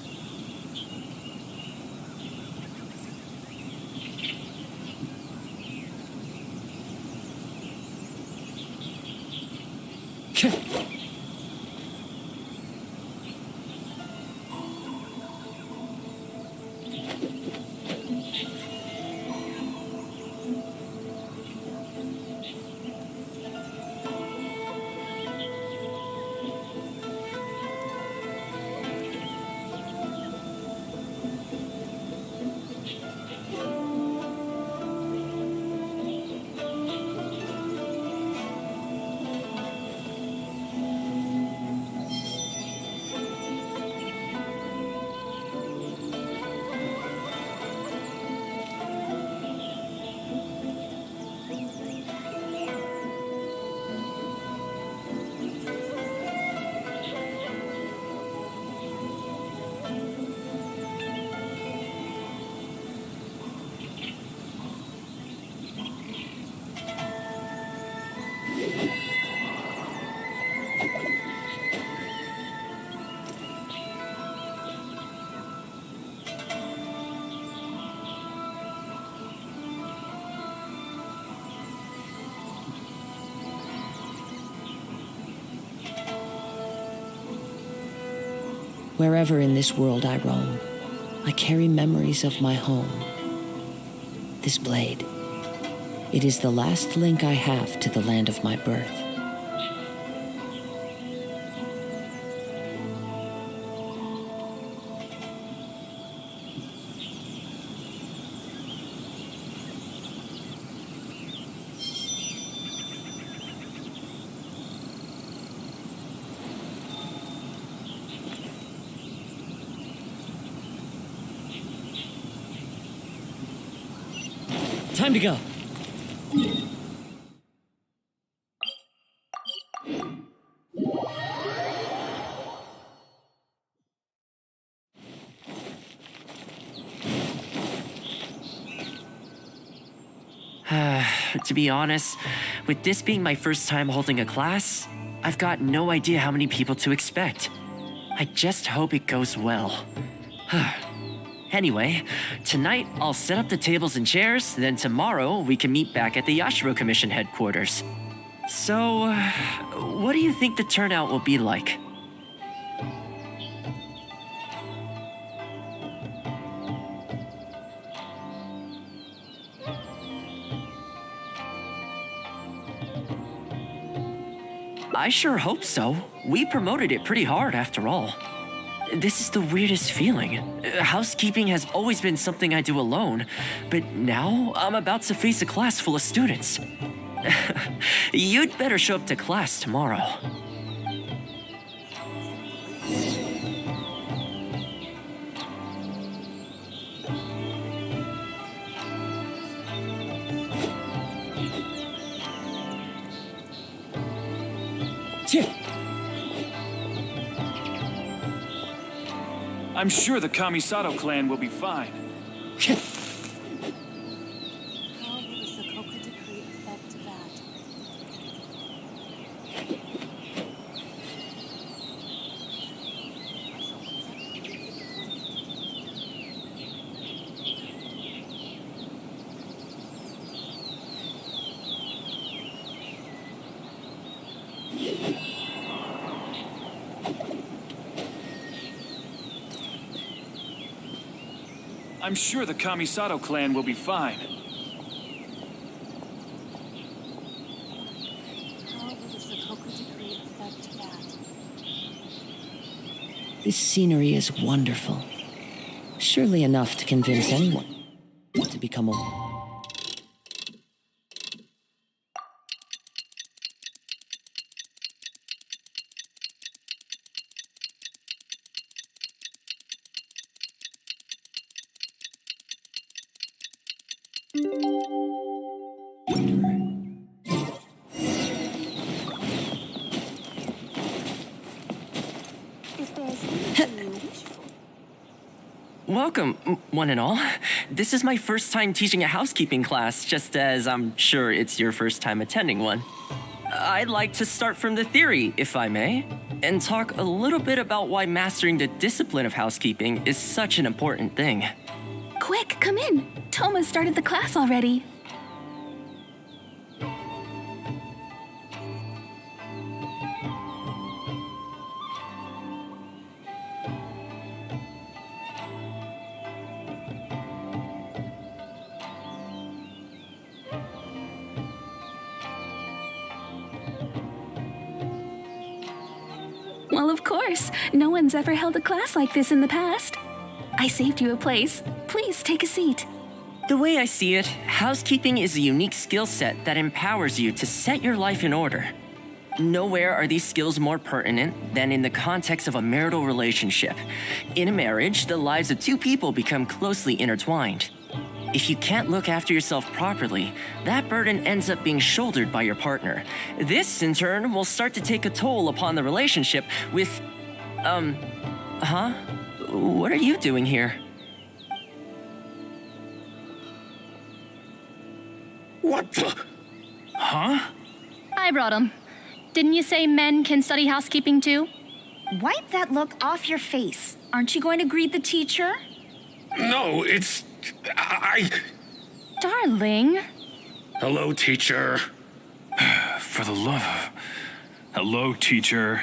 Wherever in this world I roam, I carry memories of my home. This blade, it is the last link I have to the land of my birth. Time to go. To be honest, with this being my first time holding a class, I've got no idea how many people to expect. I just hope it goes well. Anyway, tonight I'll set up the tables and chairs, then tomorrow we can meet back at the Yashiro Commission headquarters. So, what do you think the turnout will be like? I sure hope so. We promoted it pretty hard after all. This is the weirdest feeling. Housekeeping has always been something I do alone, but now I'm about to face a class full of students. You'd better show up to class tomorrow. I'm sure the Kamisato clan will be fine. How will the Sokoka decree affect that? I'm sure the Kamisato clan will be fine. How will the Sokoka decree affect that? This scenery is wonderful. Surely enough to convince anyone to become a... If there's anything you wish for. Welcome, one and all. This is my first time teaching a housekeeping class, just as I'm sure it's your first time attending one. I'd like to start from the theory, if I may, and talk a little bit about why mastering the discipline of housekeeping is such an important thing. Quick, come in. Toma started the class already. Well, of course. No one's ever held a class like this in the past. I saved you a place. Please take a seat. The way I see it, housekeeping is a unique skill set that empowers you to set your life in order. Nowhere are these skills more pertinent than in the context of a marital relationship. In a marriage, the lives of two people become closely intertwined. If you can't look after yourself properly, that burden ends up being shouldered by your partner. This, in turn, will start to take a toll upon the relationship with... What are you doing here? What the? Huh? I brought him. Didn't you say men can study housekeeping too? Wipe that look off your face. Aren't you going to greet the teacher? No, it's... Darling. Hello, teacher. For the love of... Hello, teacher.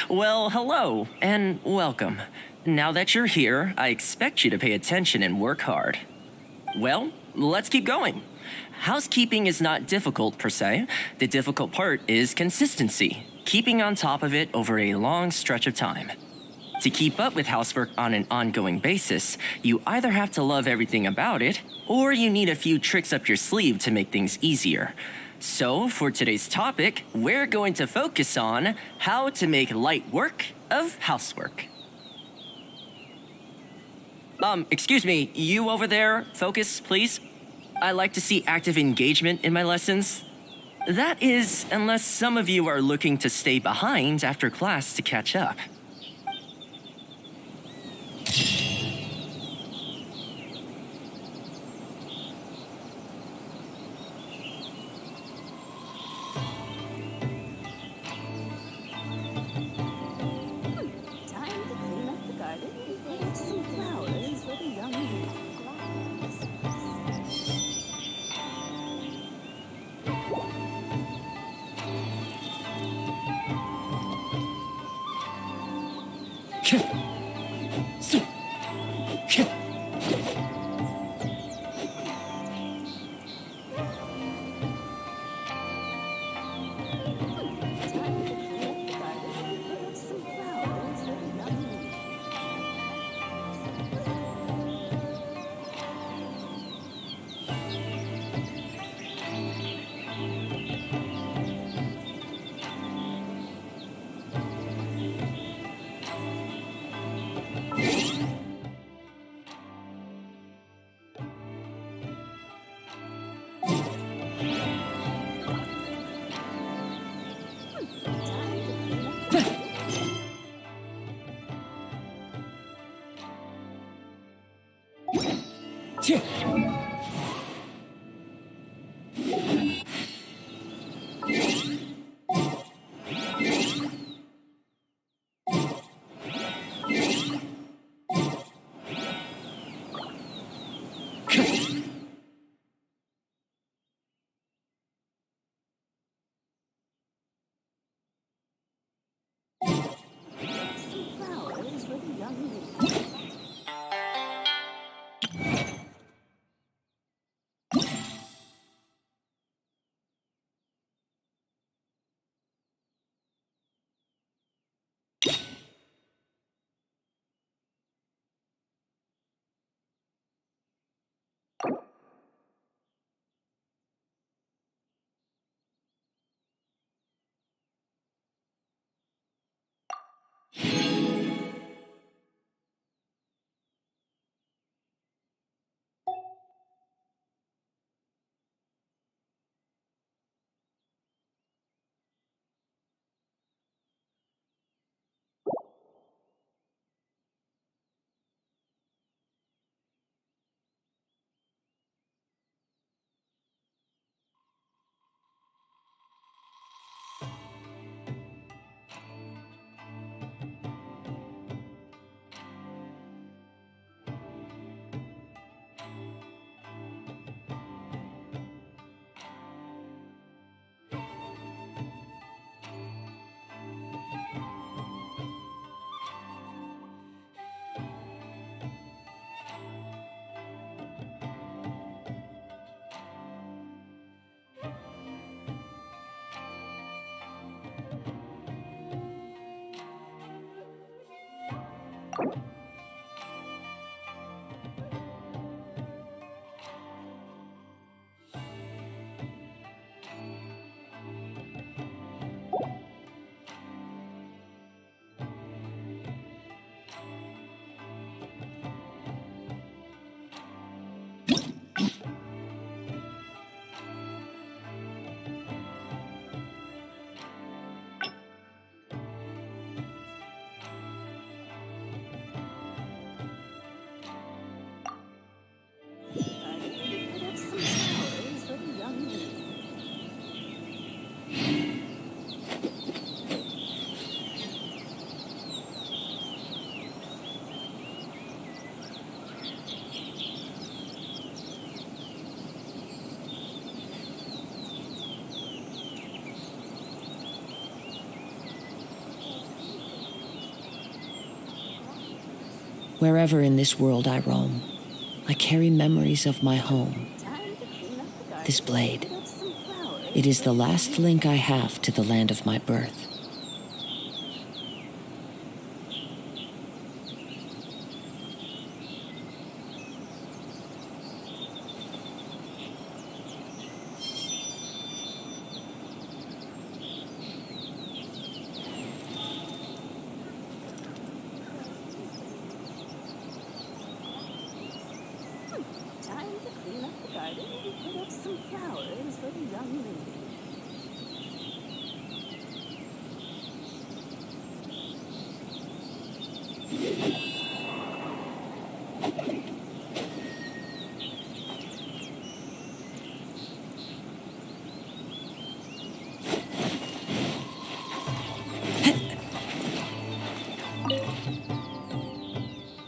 Well, hello, and welcome. Now that you're here, I expect you to pay attention and work hard. Well, let's keep going. Housekeeping is not difficult per se. The difficult part is consistency, keeping on top of it over a long stretch of time. To keep up with housework on an ongoing basis, you either have to love everything about it, or you need a few tricks up your sleeve to make things easier. So, for today's topic, we're going to focus on how to make light work of housework. Excuse me, you over there, focus, please. I like to see active engagement in my lessons. That is, unless some of you are looking to stay behind after class to catch up. Wherever in this world I roam, I carry memories of my home. This blade, it is the last link I have to the land of my birth. Time to clean up the garden and put up some flowers for the young lady.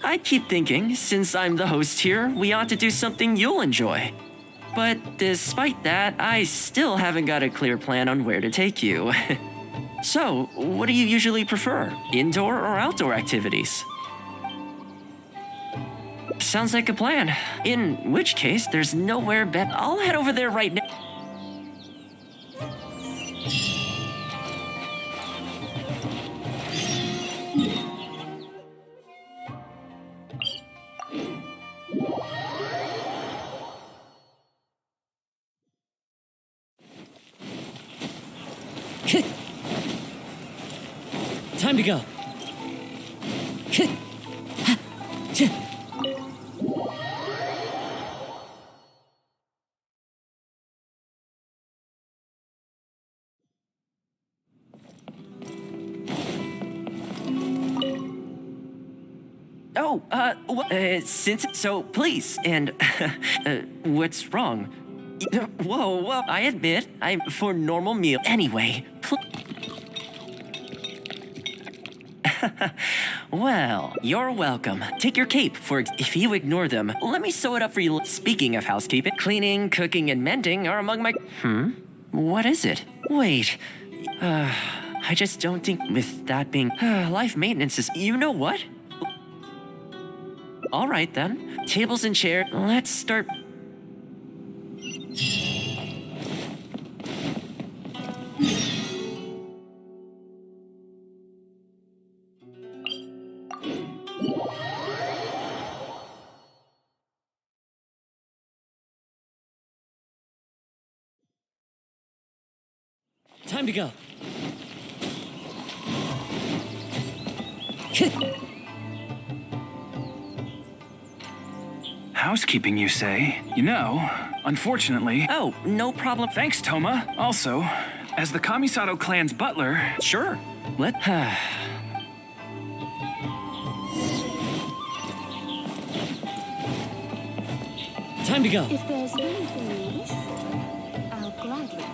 I keep thinking, since I'm the host here, we ought to do something you'll enjoy. But despite that, I still haven't got a clear plan on where to take you. So, what do you usually prefer? Indoor or outdoor activities? Sounds like a plan. In which case, there's nowhere better. I'll head over there right now. Time to go. Oh, since so, please, and what's wrong? Whoa, I admit, I'm for normal meal. Anyway, well, you're welcome. Take your cape, if you ignore them, let me sew it up for you. Speaking of housekeeping, cleaning, cooking, and mending are among my... What is it? Wait, I just don't think with that being... life maintenance is... You know what? All right, then. Tables and chairs. Let's start... Time to go. Housekeeping, you say? You know, unfortunately... Oh, no problem. Thanks, Toma. Also, as the Kamisato clan's butler... Sure. Let... Time to go. If there's anything you wish for, I'll gladly be